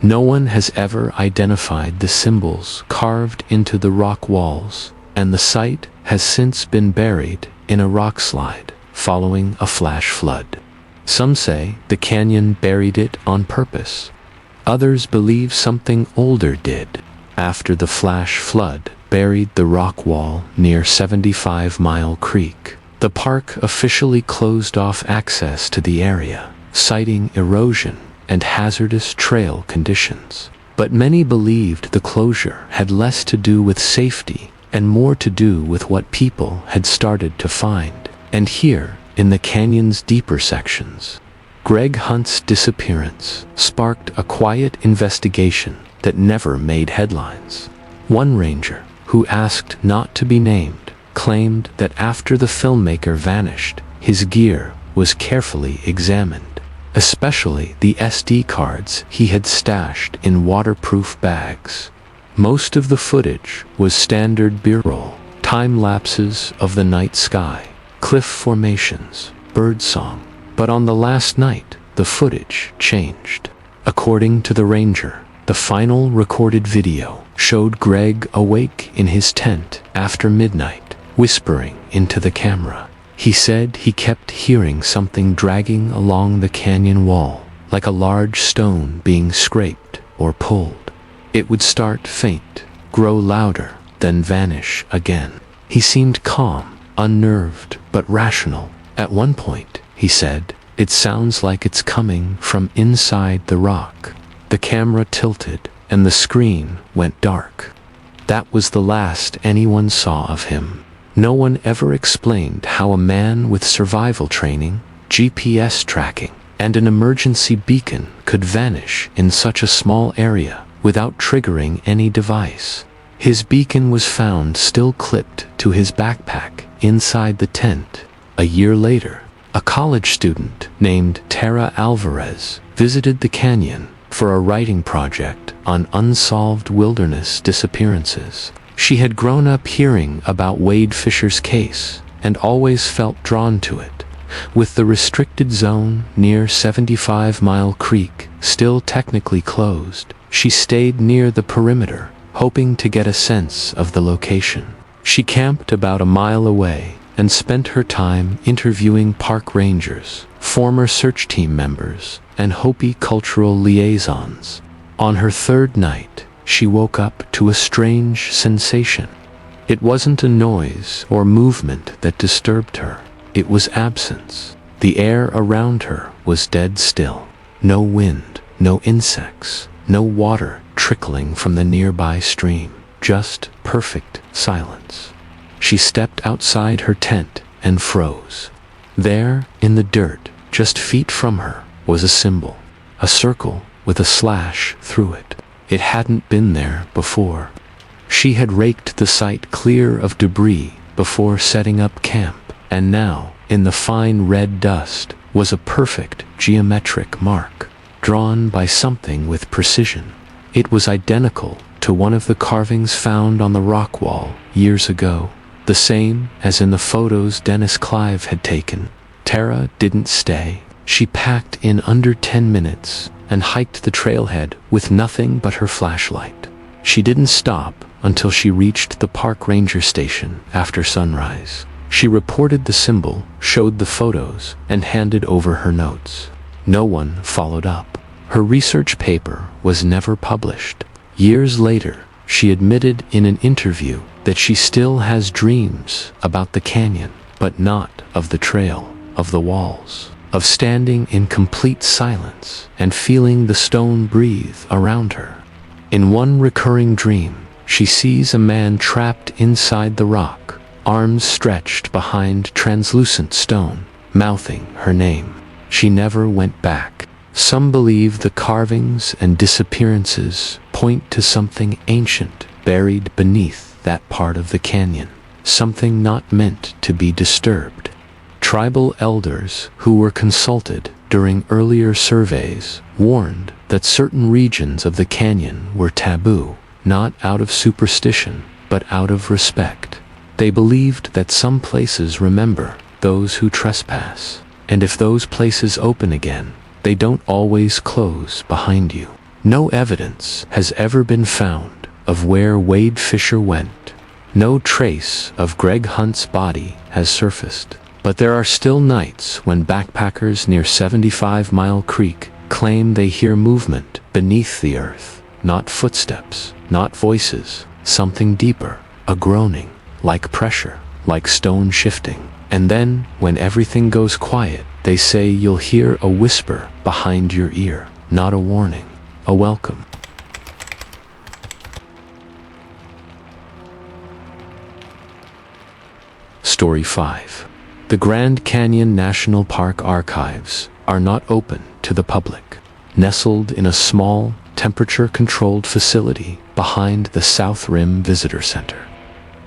No one has ever identified the symbols carved into the rock walls, and the site has since been buried in a rock slide following a flash flood. Some say the canyon buried it on purpose. Others believe something older did, after the flash flood buried the rock wall near 75 Mile Creek. The park officially closed off access to the area, citing erosion and hazardous trail conditions. But many believed the closure had less to do with safety and more to do with what people had started to find. And here, in the canyon's deeper sections, Greg Hunt's disappearance sparked a quiet investigation that never made headlines. One ranger, who asked not to be named, claimed that after the filmmaker vanished, his gear was carefully examined, especially the SD cards he had stashed in waterproof bags. Most of the footage was standard B-roll, time lapses of the night sky, cliff formations, birdsong. But on the last night, the footage changed. According to the ranger, the final recorded video showed Greg awake in his tent after midnight, whispering into the camera. He said he kept hearing something dragging along the canyon wall, like a large stone being scraped or pulled. It would start faint, grow louder, then vanish again. He seemed calm, unnerved, but rational. At one point, he said, "It sounds like it's coming from inside the rock." The camera tilted, and the screen went dark. That was the last anyone saw of him. No one ever explained how a man with survival training, GPS tracking, and an emergency beacon could vanish in such a small area without triggering any device. His beacon was found still clipped to his backpack inside the tent. A year later, a college student named Tara Alvarez visited the canyon for a writing project on unsolved wilderness disappearances. She had grown up hearing about Wade Fisher's case and always felt drawn to it. With the restricted zone near 75 Mile Creek still technically closed, she stayed near the perimeter, hoping to get a sense of the location. She camped about a mile away and spent her time interviewing park rangers, former search team members, and Hopi cultural liaisons. On her third night, she woke up to a strange sensation. It wasn't a noise or movement that disturbed her. It was absence. The air around her was dead still. No wind, no insects, no water trickling from the nearby stream. Just perfect silence. She stepped outside her tent and froze. There, in the dirt, just feet from her, was a symbol. A circle with a slash through it. It hadn't been there before. She had raked the site clear of debris before setting up camp, and now, in the fine red dust, was a perfect geometric mark, drawn by something with precision. It was identical to one of the carvings found on the rock wall years ago, the same as in the photos Dennis Clive had taken. Tara didn't stay. She packed in under 10 minutes and hiked the trailhead with nothing but her flashlight. She didn't stop until she reached the park ranger station after sunrise. She reported the symbol, showed the photos, and handed over her notes. No one followed up. Her research paper was never published. Years later, she admitted in an interview that she still has dreams about the canyon, but not of the trail, of the walls, of standing in complete silence and feeling the stone breathe around her. In one recurring dream, she sees a man trapped inside the rock, arms stretched behind translucent stone, mouthing her name. She never went back. Some believe the carvings and disappearances point to something ancient buried beneath that part of the canyon, something not meant to be disturbed. Tribal elders who were consulted during earlier surveys warned that certain regions of the canyon were taboo, not out of superstition, but out of respect. They believed that some places remember those who trespass, and if those places open again, they don't always close behind you. No evidence has ever been found of where Wade Fisher went. No trace of Greg Hunt's body has surfaced. But there are still nights when backpackers near 75 Mile Creek claim they hear movement beneath the earth. Not footsteps, not voices, something deeper, a groaning, like pressure, like stone shifting. And then, when everything goes quiet, they say you'll hear a whisper behind your ear, not a warning, a welcome. Story 5. The Grand Canyon National Park archives are not open to the public. Nestled in a small, temperature-controlled facility behind the South Rim Visitor Center.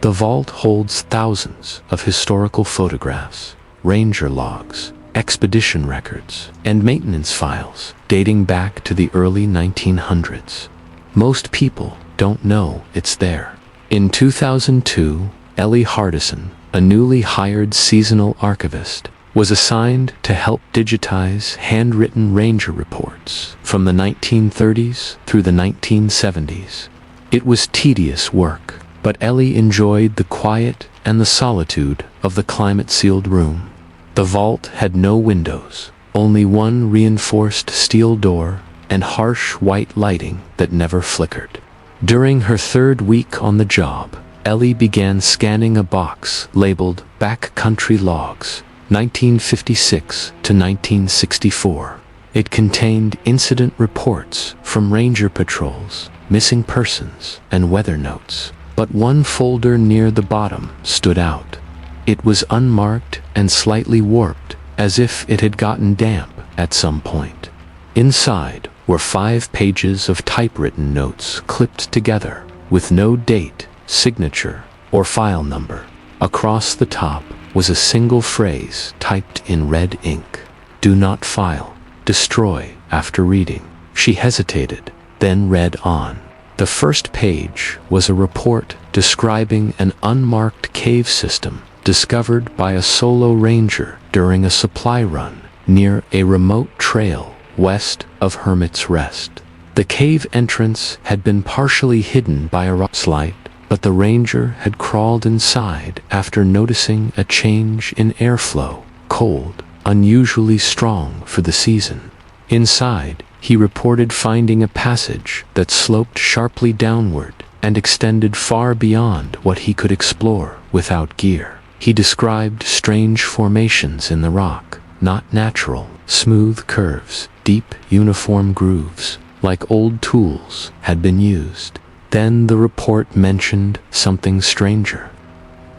The vault holds thousands of historical photographs, ranger logs, expedition records, and maintenance files dating back to the early 1900s. Most people don't know it's there. In 2002, Ellie Hardison, a newly hired seasonal archivist, was assigned to help digitize handwritten ranger reports from the 1930s through the 1970s. It was tedious work, but Ellie enjoyed the quiet and the solitude of the climate-sealed room. The vault had no windows, only one reinforced steel door and harsh white lighting that never flickered. During her third week on the job, Ellie began scanning a box labeled Backcountry Logs, 1956 to 1964. It contained incident reports from ranger patrols, missing persons, and weather notes. But one folder near the bottom stood out. It was unmarked and slightly warped, as if it had gotten damp at some point. Inside were 5 pages of typewritten notes clipped together, with no date, signature, or file number. Across the top was a single phrase typed in red ink. Do not file. Destroy after reading. She hesitated, then read on. The first page was a report describing an unmarked cave system discovered by a solo ranger during a supply run near a remote trail west of Hermit's Rest. The cave entrance had been partially hidden by a rock slide, but the ranger had crawled inside after noticing a change in airflow, cold, unusually strong for the season. Inside, he reported finding a passage that sloped sharply downward and extended far beyond what he could explore without gear. He described strange formations in the rock, not natural, smooth curves, deep, uniform grooves, like old tools had been used. Then the report mentioned something stranger.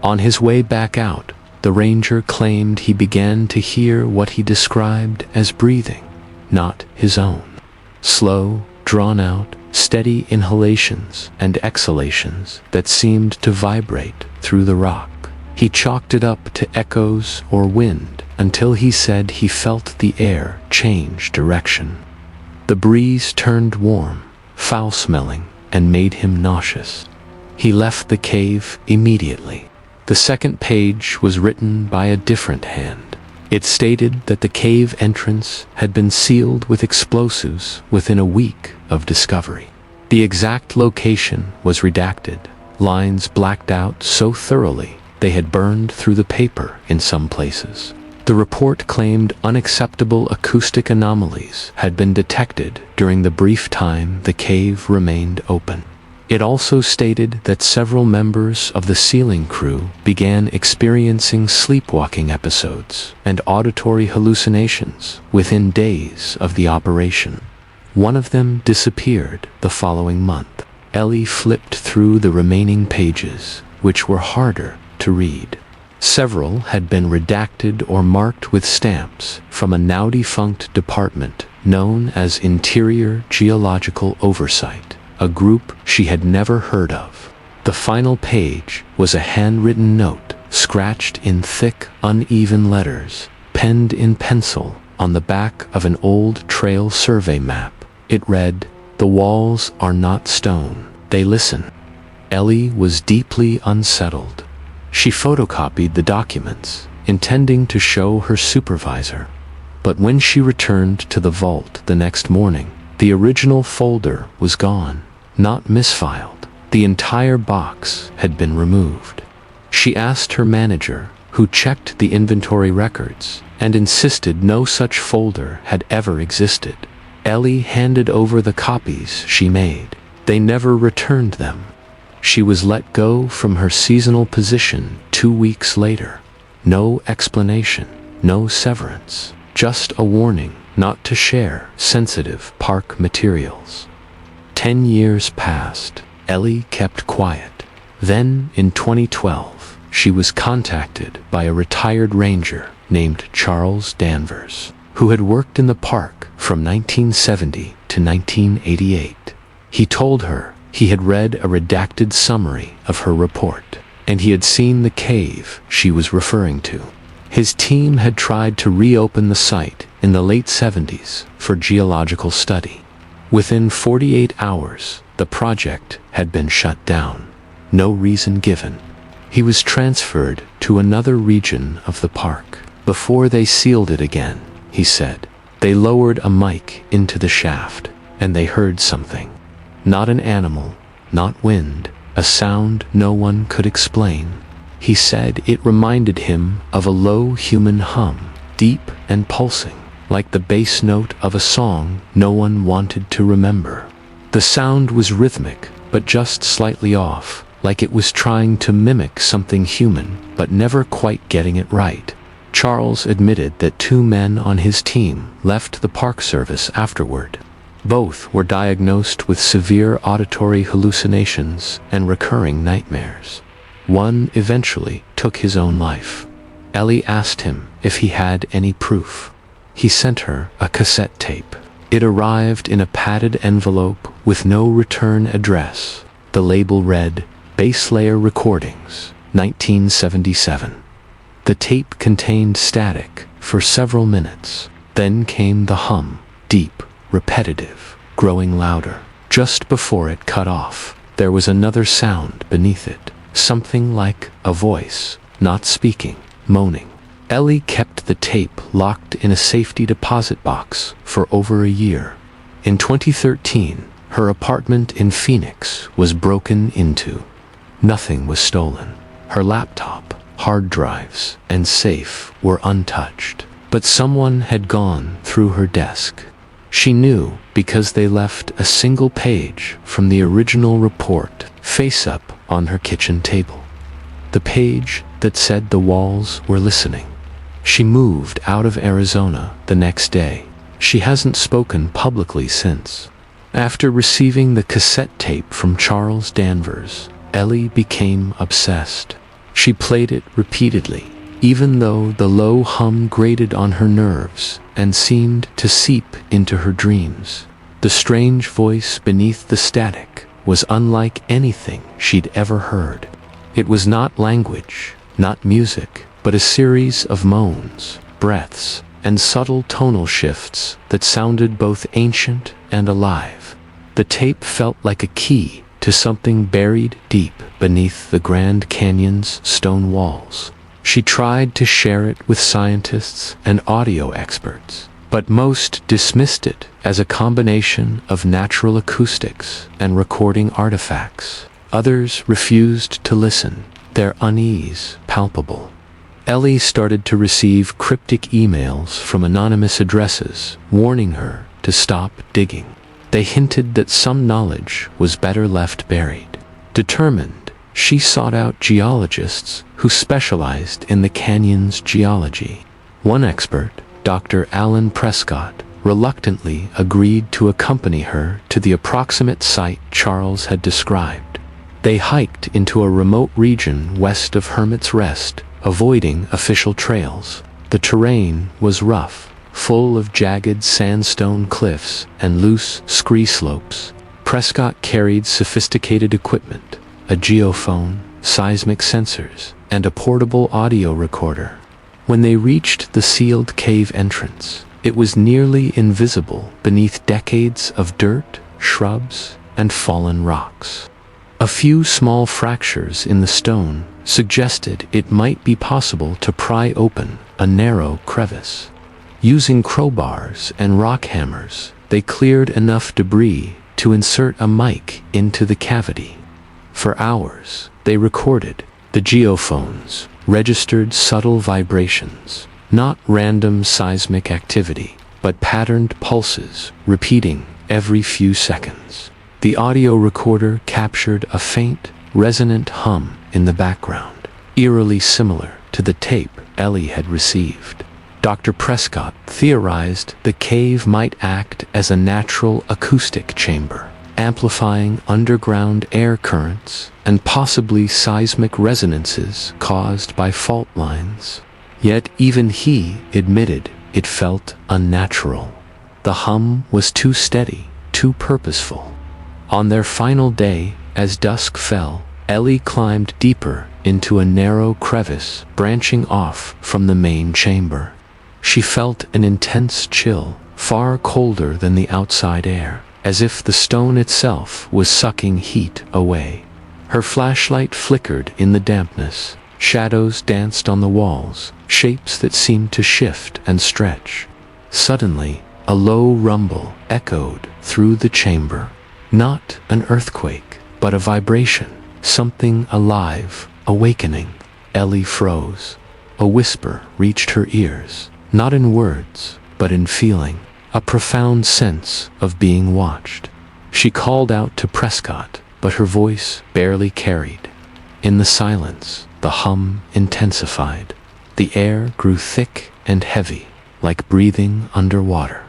On his way back out, the ranger claimed he began to hear what he described as breathing, not his own. Slow, drawn-out, steady inhalations and exhalations that seemed to vibrate through the rock. He chalked it up to echoes or wind until he said he felt the air change direction. The breeze turned warm, foul-smelling, and made him nauseous. He left the cave immediately. The second page was written by a different hand. It stated that the cave entrance had been sealed with explosives within a week of discovery. The exact location was redacted, lines blacked out so thoroughly they had burned through the paper in some places. The report claimed unacceptable acoustic anomalies had been detected during the brief time the cave remained open. It also stated that several members of the sealing crew began experiencing sleepwalking episodes and auditory hallucinations within days of the operation. One of them disappeared the following month. Ellie flipped through the remaining pages, which were harder to read. Several had been redacted or marked with stamps from a now-defunct department known as Interior Geological Oversight, a group she had never heard of. The final page was a handwritten note, scratched in thick, uneven letters, penned in pencil on the back of an old trail survey map. It read, "The walls are not stone, they listen." Ellie was deeply unsettled. She photocopied the documents, intending to show her supervisor. But when she returned to the vault the next morning, the original folder was gone, not misfiled. The entire box had been removed. She asked her manager, who checked the inventory records and insisted no such folder had ever existed. Ellie handed over the copies she made. They never returned them. She was let go from her seasonal position 2 weeks later. No explanation, no severance, just a warning not to share sensitive park materials. 10 years passed. Ellie kept quiet. Then, in 2012, she was contacted by a retired ranger named Charles Danvers, who had worked in the park from 1970 to 1988. He told her he had read a redacted summary of her report, and he had seen the cave she was referring to. His team had tried to reopen the site in the late 70s for geological study. Within 48 hours, the project had been shut down. No reason given. He was transferred to another region of the park. Before they sealed it again, he said, they lowered a mic into the shaft, and they heard something. Not an animal, not wind, a sound no one could explain. He said it reminded him of a low human hum, deep and pulsing, like the bass note of a song no one wanted to remember. The sound was rhythmic, but just slightly off, like it was trying to mimic something human, but never quite getting it right. Charles admitted that 2 men on his team left the Park Service afterward. Both were diagnosed with severe auditory hallucinations and recurring nightmares. One eventually took his own life. Ellie asked him if he had any proof. He sent her a cassette tape. It arrived in a padded envelope with no return address. The label read, Base Layer Recordings, 1977. The tape contained static for several minutes. Then came the hum, deep, repetitive, growing louder. Just before it cut off, there was another sound beneath it, something like a voice, not speaking, moaning. Ellie kept the tape locked in a safety deposit box for over a year. In 2013, her apartment in Phoenix was broken into. Nothing was stolen. Her laptop, hard drives, and safe were untouched. But someone had gone through her desk. She knew because they left a single page from the original report face up on her kitchen table. The page that said the walls were listening. She moved out of Arizona the next day. She hasn't spoken publicly since. After receiving the cassette tape from Charles Danvers, Ellie became obsessed. She played it repeatedly, even though the low hum grated on her nerves and seemed to seep into her dreams. The strange voice beneath the static was unlike anything she'd ever heard. It was not language, not music, but a series of moans, breaths, and subtle tonal shifts that sounded both ancient and alive. The tape felt like a key to something buried deep beneath the Grand Canyon's stone walls. She tried to share it with scientists and audio experts, but most dismissed it as a combination of natural acoustics and recording artifacts. Others refused to listen, their unease palpable. Ellie started to receive cryptic emails from anonymous addresses warning her to stop digging. They hinted that some knowledge was better left buried. Determined, she sought out geologists who specialized in the canyon's geology. One expert, Dr. Alan Prescott, reluctantly agreed to accompany her to the approximate site Charles had described. They hiked into a remote region west of Hermit's Rest, avoiding official trails. The terrain was rough, full of jagged sandstone cliffs and loose scree slopes. Prescott carried sophisticated equipment, a geophone, seismic sensors, and a portable audio recorder. When they reached the sealed cave entrance, it was nearly invisible beneath decades of dirt, shrubs, and fallen rocks. A few small fractures in the stone suggested it might be possible to pry open a narrow crevice. Using crowbars and rock hammers, they cleared enough debris to insert a mic into the cavity. For hours, they recorded. The geophones registered subtle vibrations, not random seismic activity, but patterned pulses repeating every few seconds. The audio recorder captured a faint, resonant hum in the background, eerily similar to the tape Ellie had received. Dr. Prescott theorized the cave might act as a natural acoustic chamber, amplifying underground air currents and possibly seismic resonances caused by fault lines. Yet even he admitted it felt unnatural. The hum was too steady, too purposeful. On their final day, as dusk fell, Ellie climbed deeper into a narrow crevice branching off from the main chamber. She felt an intense chill, far colder than the outside air, as if the stone itself was sucking heat away. Her flashlight flickered in the dampness. Shadows danced on the walls, shapes that seemed to shift and stretch. Suddenly, a low rumble echoed through the chamber. Not an earthquake, but a vibration, something alive, awakening. Ellie froze. A whisper reached her ears, not in words, but in feeling, a profound sense of being watched. She called out to Prescott, but her voice barely carried. In the silence, the hum intensified. The air grew thick and heavy, like breathing underwater.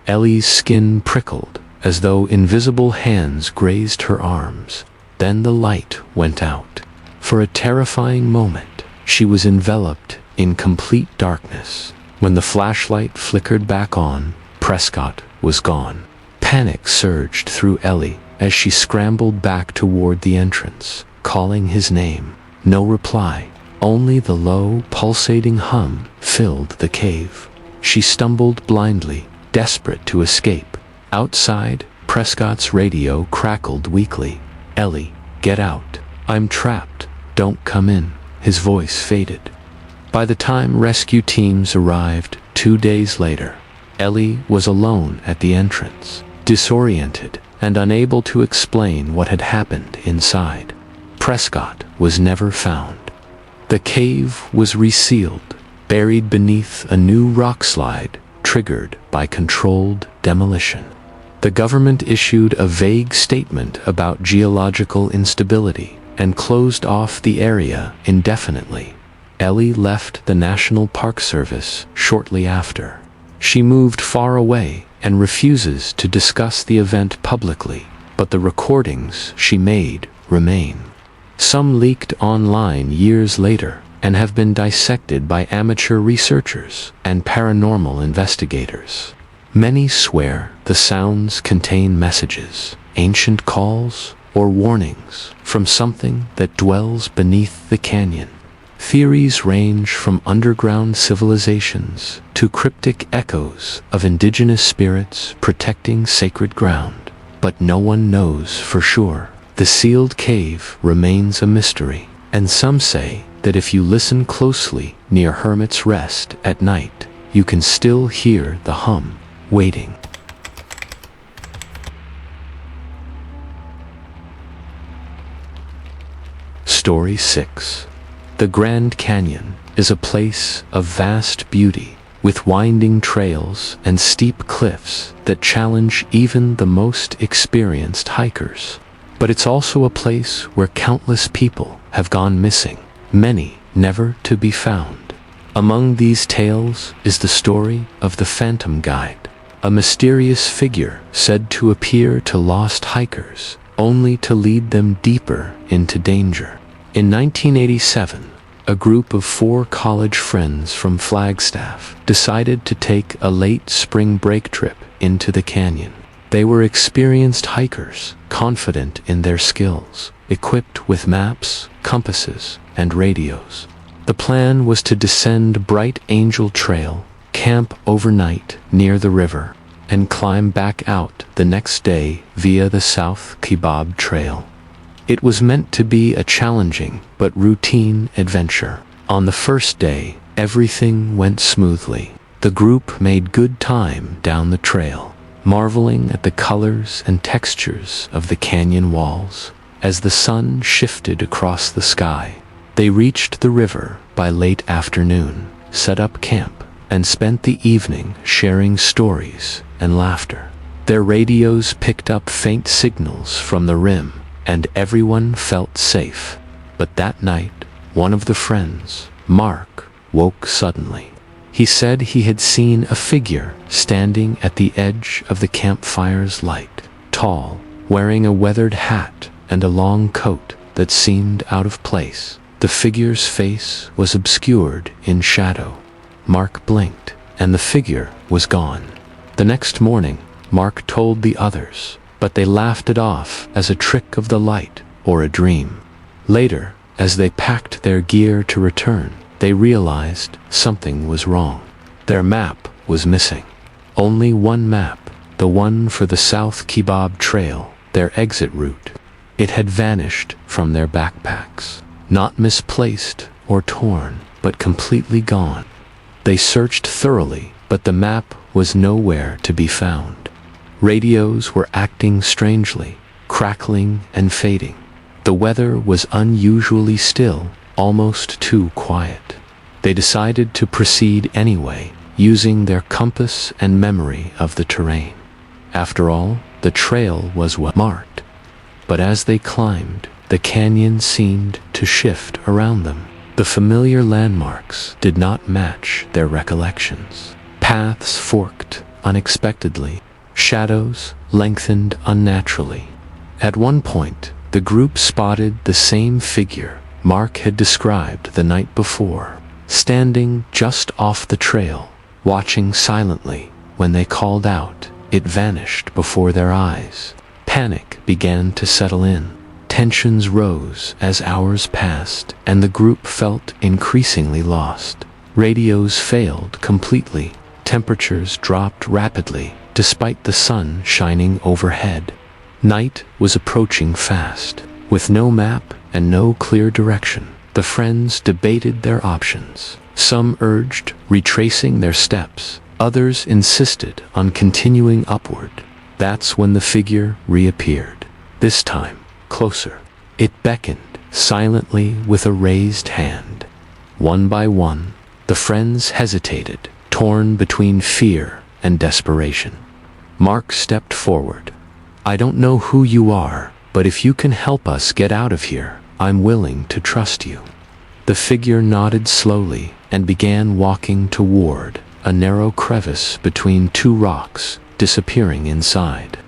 Ellie's skin prickled, as though invisible hands grazed her arms. Then the light went out. For a terrifying moment, she was enveloped in complete darkness. When the flashlight flickered back on, Prescott was gone. Panic surged through Ellie as she scrambled back toward the entrance, calling his name. No reply, only the low, pulsating hum filled the cave. She stumbled blindly, desperate to escape. Outside, Prescott's radio crackled weakly. "Ellie, get out. I'm trapped. Don't come in." His voice faded. By the time rescue teams arrived 2 days later, Ellie was alone at the entrance, disoriented and unable to explain what had happened inside. Prescott was never found. The cave was resealed, buried beneath a new rockslide triggered by controlled demolition. The government issued a vague statement about geological instability and closed off the area indefinitely. Ellie left the National Park Service shortly after. She moved far away and refuses to discuss the event publicly, but the recordings she made remain. Some leaked online years later and have been dissected by amateur researchers and paranormal investigators. Many swear the sounds contain messages, ancient calls, or warnings from something that dwells beneath the canyon. Theories range from underground civilizations to cryptic echoes of indigenous spirits protecting sacred ground, but no one knows for sure. The sealed cave remains a mystery, and some say that if you listen closely near Hermit's Rest at night, you can still hear the hum, waiting. Story 6. The Grand Canyon is a place of vast beauty, with winding trails and steep cliffs that challenge even the most experienced hikers. But it's also a place where countless people have gone missing, many never to be found. Among these tales is the story of the Phantom Guide, a mysterious figure said to appear to lost hikers, only to lead them deeper into danger. In 1987, a group of 4 college friends from Flagstaff decided to take a late spring break trip into the canyon. They were experienced hikers, confident in their skills, equipped with maps, compasses, and radios. The plan was to descend Bright Angel Trail, camp overnight near the river, and climb back out the next day via the South Kebab Trail. It was meant to be a challenging but routine adventure. On the first day, everything went smoothly. The group made good time down the trail, marveling at the colors and textures of the canyon walls. As the sun shifted across the sky, They reached the river by late afternoon, set up camp, and spent the evening sharing stories and laughter. Their radios picked up faint signals from the rim, and everyone felt safe. But that night, one of the friends, Mark, woke suddenly. He said he had seen a figure standing at the edge of the campfire's light, tall, wearing a weathered hat and a long coat that seemed out of place. The figure's face was obscured in shadow. Mark blinked, and the figure was gone. The next morning, Mark told the others, but they laughed it off as a trick of the light or a dream. Later, as they packed their gear to return, they realized something was wrong. Their map was missing. Only one map, the one for the South Kebab Trail, their exit route. It had vanished from their backpacks. Not misplaced or torn, but completely gone. They searched thoroughly, but the map was nowhere to be found. Radios were acting strangely, crackling and fading. The weather was unusually still, almost too quiet. They decided to proceed anyway, using their compass and memory of the terrain. After all, the trail was well marked. But as they climbed, the canyon seemed to shift around them. The familiar landmarks did not match their recollections. Paths forked unexpectedly. Shadows lengthened unnaturally. At one point, the group spotted the same figure Mark had described the night before, standing just off the trail, watching silently. When they called out, it vanished before their eyes. Panic began to settle in. Tensions rose as hours passed, and the group felt increasingly lost. Radios failed completely. Temperatures dropped rapidly, despite the sun shining overhead. Night was approaching fast. With no map and no clear direction, the friends debated their options. Some urged retracing their steps. Others insisted on continuing upward. That's when the figure reappeared. This time, closer. It beckoned silently with a raised hand. One by one, the friends hesitated, torn between fear and desperation. Mark stepped forward. "I don't know who you are, but if you can help us get out of here, I'm willing to trust you." The figure nodded slowly and began walking toward a narrow crevice between two rocks, disappearing inside.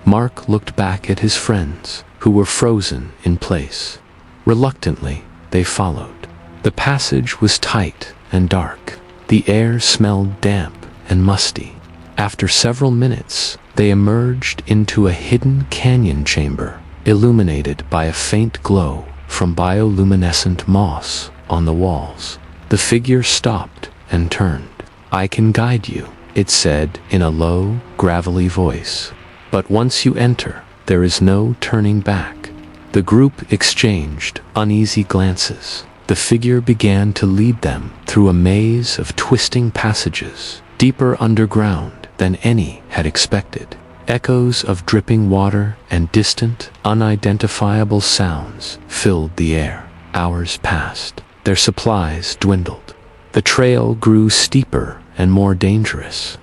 Mark looked back at his friends, who were frozen in place. Reluctantly, they followed. The passage was tight and dark. The air smelled damp and musty. After several minutes, they emerged into a hidden canyon chamber, illuminated by a faint glow from bioluminescent moss on the walls. The figure stopped and turned. "I can guide you," it said in a low, gravelly voice. "But once you enter, there is no turning back." The group exchanged uneasy glances. The figure began to lead them through a maze of twisting passages, deeper underground than any had expected. Echoes of dripping water and distant, unidentifiable sounds filled the air. Hours passed. Their supplies dwindled. The trail grew steeper and more dangerous.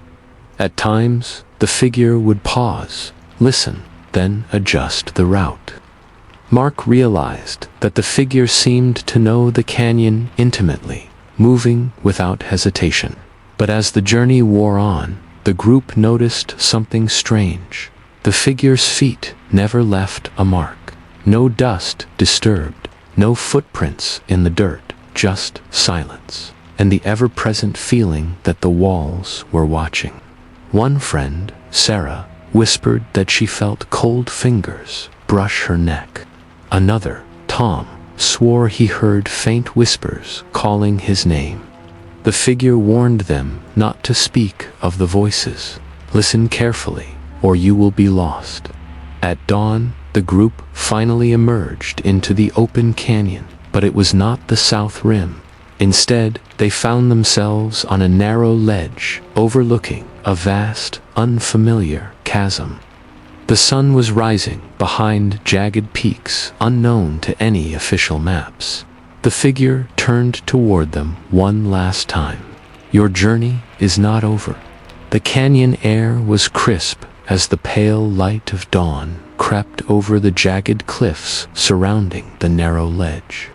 At times, the figure would pause, listen, then adjust the route. Mark realized that the figure seemed to know the canyon intimately, moving without hesitation. But as the journey wore on, the group noticed something strange. The figure's feet never left a mark. No dust disturbed, no footprints in the dirt, just silence, and the ever-present feeling that the walls were watching. One friend, Sarah, whispered that she felt cold fingers brush her neck. Another, Tom, swore he heard faint whispers calling his name. The figure warned them not to speak of the voices. "Listen carefully, or you will be lost." At dawn, the group finally emerged into the open canyon, but it was not the south rim. Instead, they found themselves on a narrow ledge overlooking a vast, unfamiliar chasm. The sun was rising behind jagged peaks unknown to any official maps. The figure turned toward them one last time. Your journey is not over. The canyon air was crisp as the pale light of dawn crept over the jagged cliffs surrounding the narrow ledge.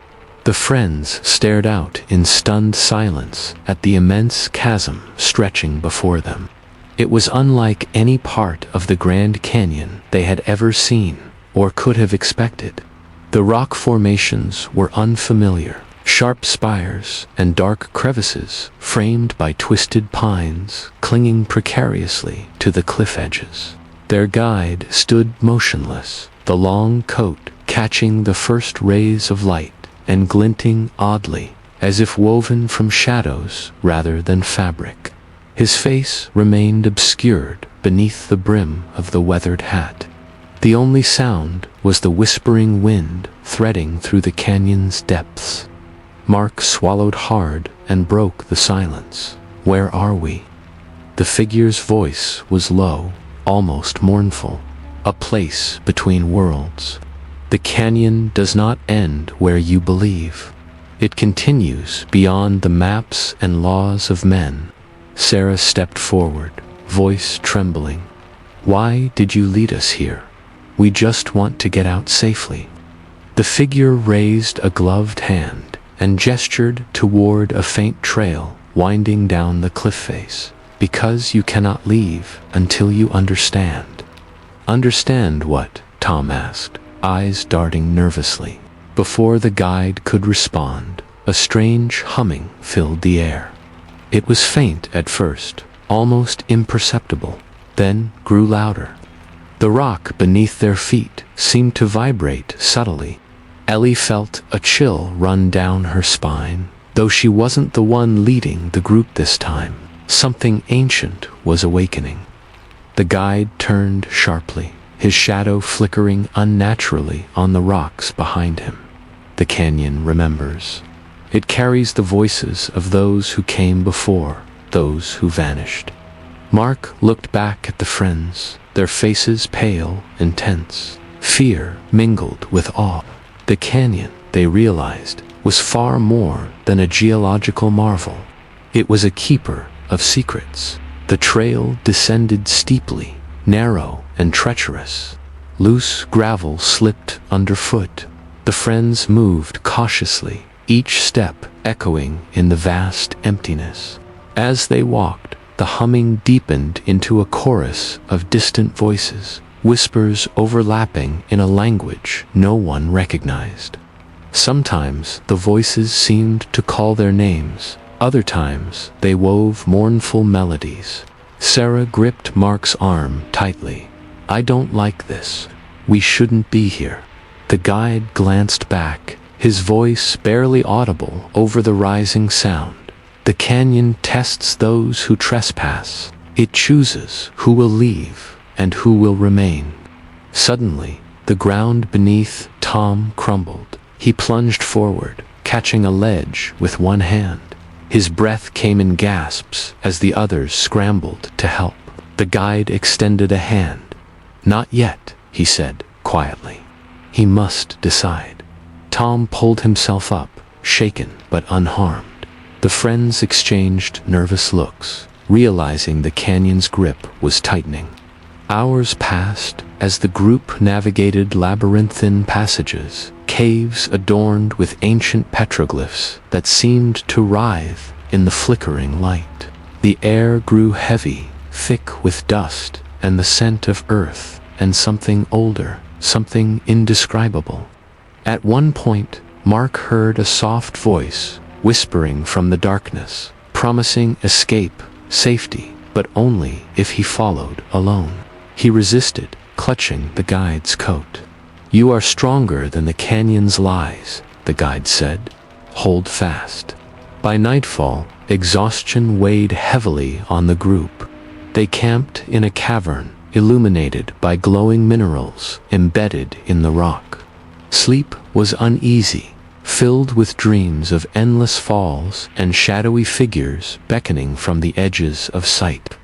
The friends stared out in stunned silence at the immense chasm stretching before them. It was unlike any part of the Grand Canyon they had ever seen or could have expected. The rock formations were unfamiliar, sharp spires and dark crevices framed by twisted pines clinging precariously to the cliff edges. Their guide stood motionless, the long coat catching the first rays of light and glinting oddly, as if woven from shadows rather than fabric. His face remained obscured beneath the brim of the weathered hat. The only sound was the whispering wind threading through the canyon's depths. Mark swallowed hard and broke the silence. Where are we? The figure's voice was low, almost mournful. A place between worlds. The canyon does not end where you believe. It continues beyond the maps and laws of men. Sarah stepped forward, voice trembling. Why did you lead us here? We just want to get out safely. The figure raised a gloved hand and gestured toward a faint trail winding down the cliff face. Because you cannot leave until you understand. Understand what? Tom asked, eyes darting nervously. Before the guide could respond, a strange humming filled the air. It was faint at first, almost imperceptible, then grew louder. The rock beneath their feet seemed to vibrate subtly. Ellie felt a chill run down her spine, though she wasn't the one leading the group this time. Something ancient was awakening. The guide turned sharply, his shadow flickering unnaturally on the rocks behind him. The canyon remembers. It carries the voices of those who came before, those who vanished. Mark looked back at the friends, their faces pale and tense. Fear mingled with awe. The canyon, they realized, was far more than a geological marvel. It was a keeper of secrets. The trail descended steeply, narrow and treacherous. Loose gravel slipped underfoot. The friends moved cautiously, each step echoing in the vast emptiness. As they walked, the humming deepened into a chorus of distant voices, whispers overlapping in a language no one recognized. Sometimes the voices seemed to call their names. Other times, they wove mournful melodies. Sarah gripped Mark's arm tightly. I don't like this. We shouldn't be here. The guide glanced back, his voice barely audible over the rising sound. The canyon tests those who trespass. It chooses who will leave and who will remain. Suddenly, the ground beneath Tom crumbled. He plunged forward, catching a ledge with one hand. His breath came in gasps as the others scrambled to help. The guide extended a hand. Not yet, he said quietly. He must decide. Tom pulled himself up, shaken but unharmed. The friends exchanged nervous looks, realizing the canyon's grip was tightening. Hours passed as the group navigated labyrinthine passages, caves adorned with ancient petroglyphs that seemed to writhe in the flickering light. The air grew heavy, thick with dust and the scent of earth and something older, something indescribable. At one point, Mark heard a soft voice whispering from the darkness, promising escape, safety, but only if he followed alone. He resisted, clutching the guide's coat. You are stronger than the canyon's lies, the guide said. Hold fast. By nightfall, exhaustion weighed heavily on the group. They camped in a cavern, illuminated by glowing minerals embedded in the rock. Sleep was uneasy, filled with dreams of endless falls and shadowy figures beckoning from the edges of sight.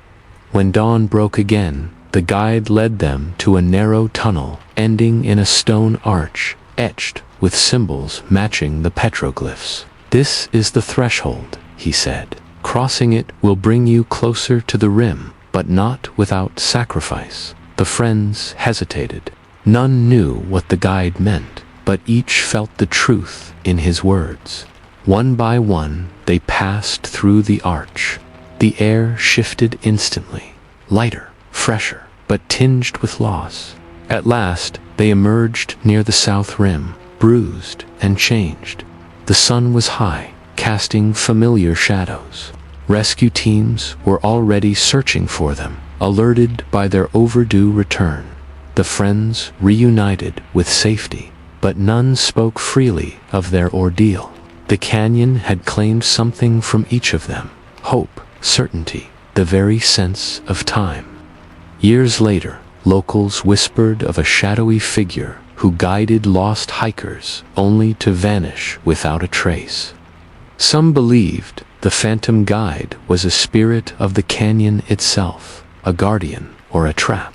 When dawn broke again, the guide led them to a narrow tunnel ending in a stone arch etched with symbols matching the petroglyphs. "This is the threshold," he said. "Crossing it will bring you closer to the rim, but not without sacrifice." The friends hesitated. None knew what the guide meant, but each felt the truth in his words. One by one, they passed through the arch. The air shifted instantly, lighter, fresher, but tinged with loss. At last, they emerged near the south rim, bruised and changed. The sun was high, casting familiar shadows. Rescue teams were already searching for them, alerted by their overdue return. The friends reunited with safety, but none spoke freely of their ordeal. The canyon had claimed something from each of them: hope, certainty, the very sense of time. Years later, locals whispered of a shadowy figure who guided lost hikers only to vanish without a trace. Some believed the phantom guide was a spirit of the canyon itself, a guardian or a trap.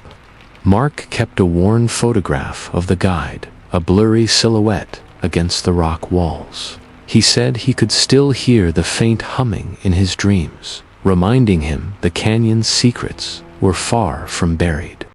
Mark kept a worn photograph of the guide, a blurry silhouette against the rock walls. He said he could still hear the faint humming in his dreams, reminding him the canyon's secrets were far from buried.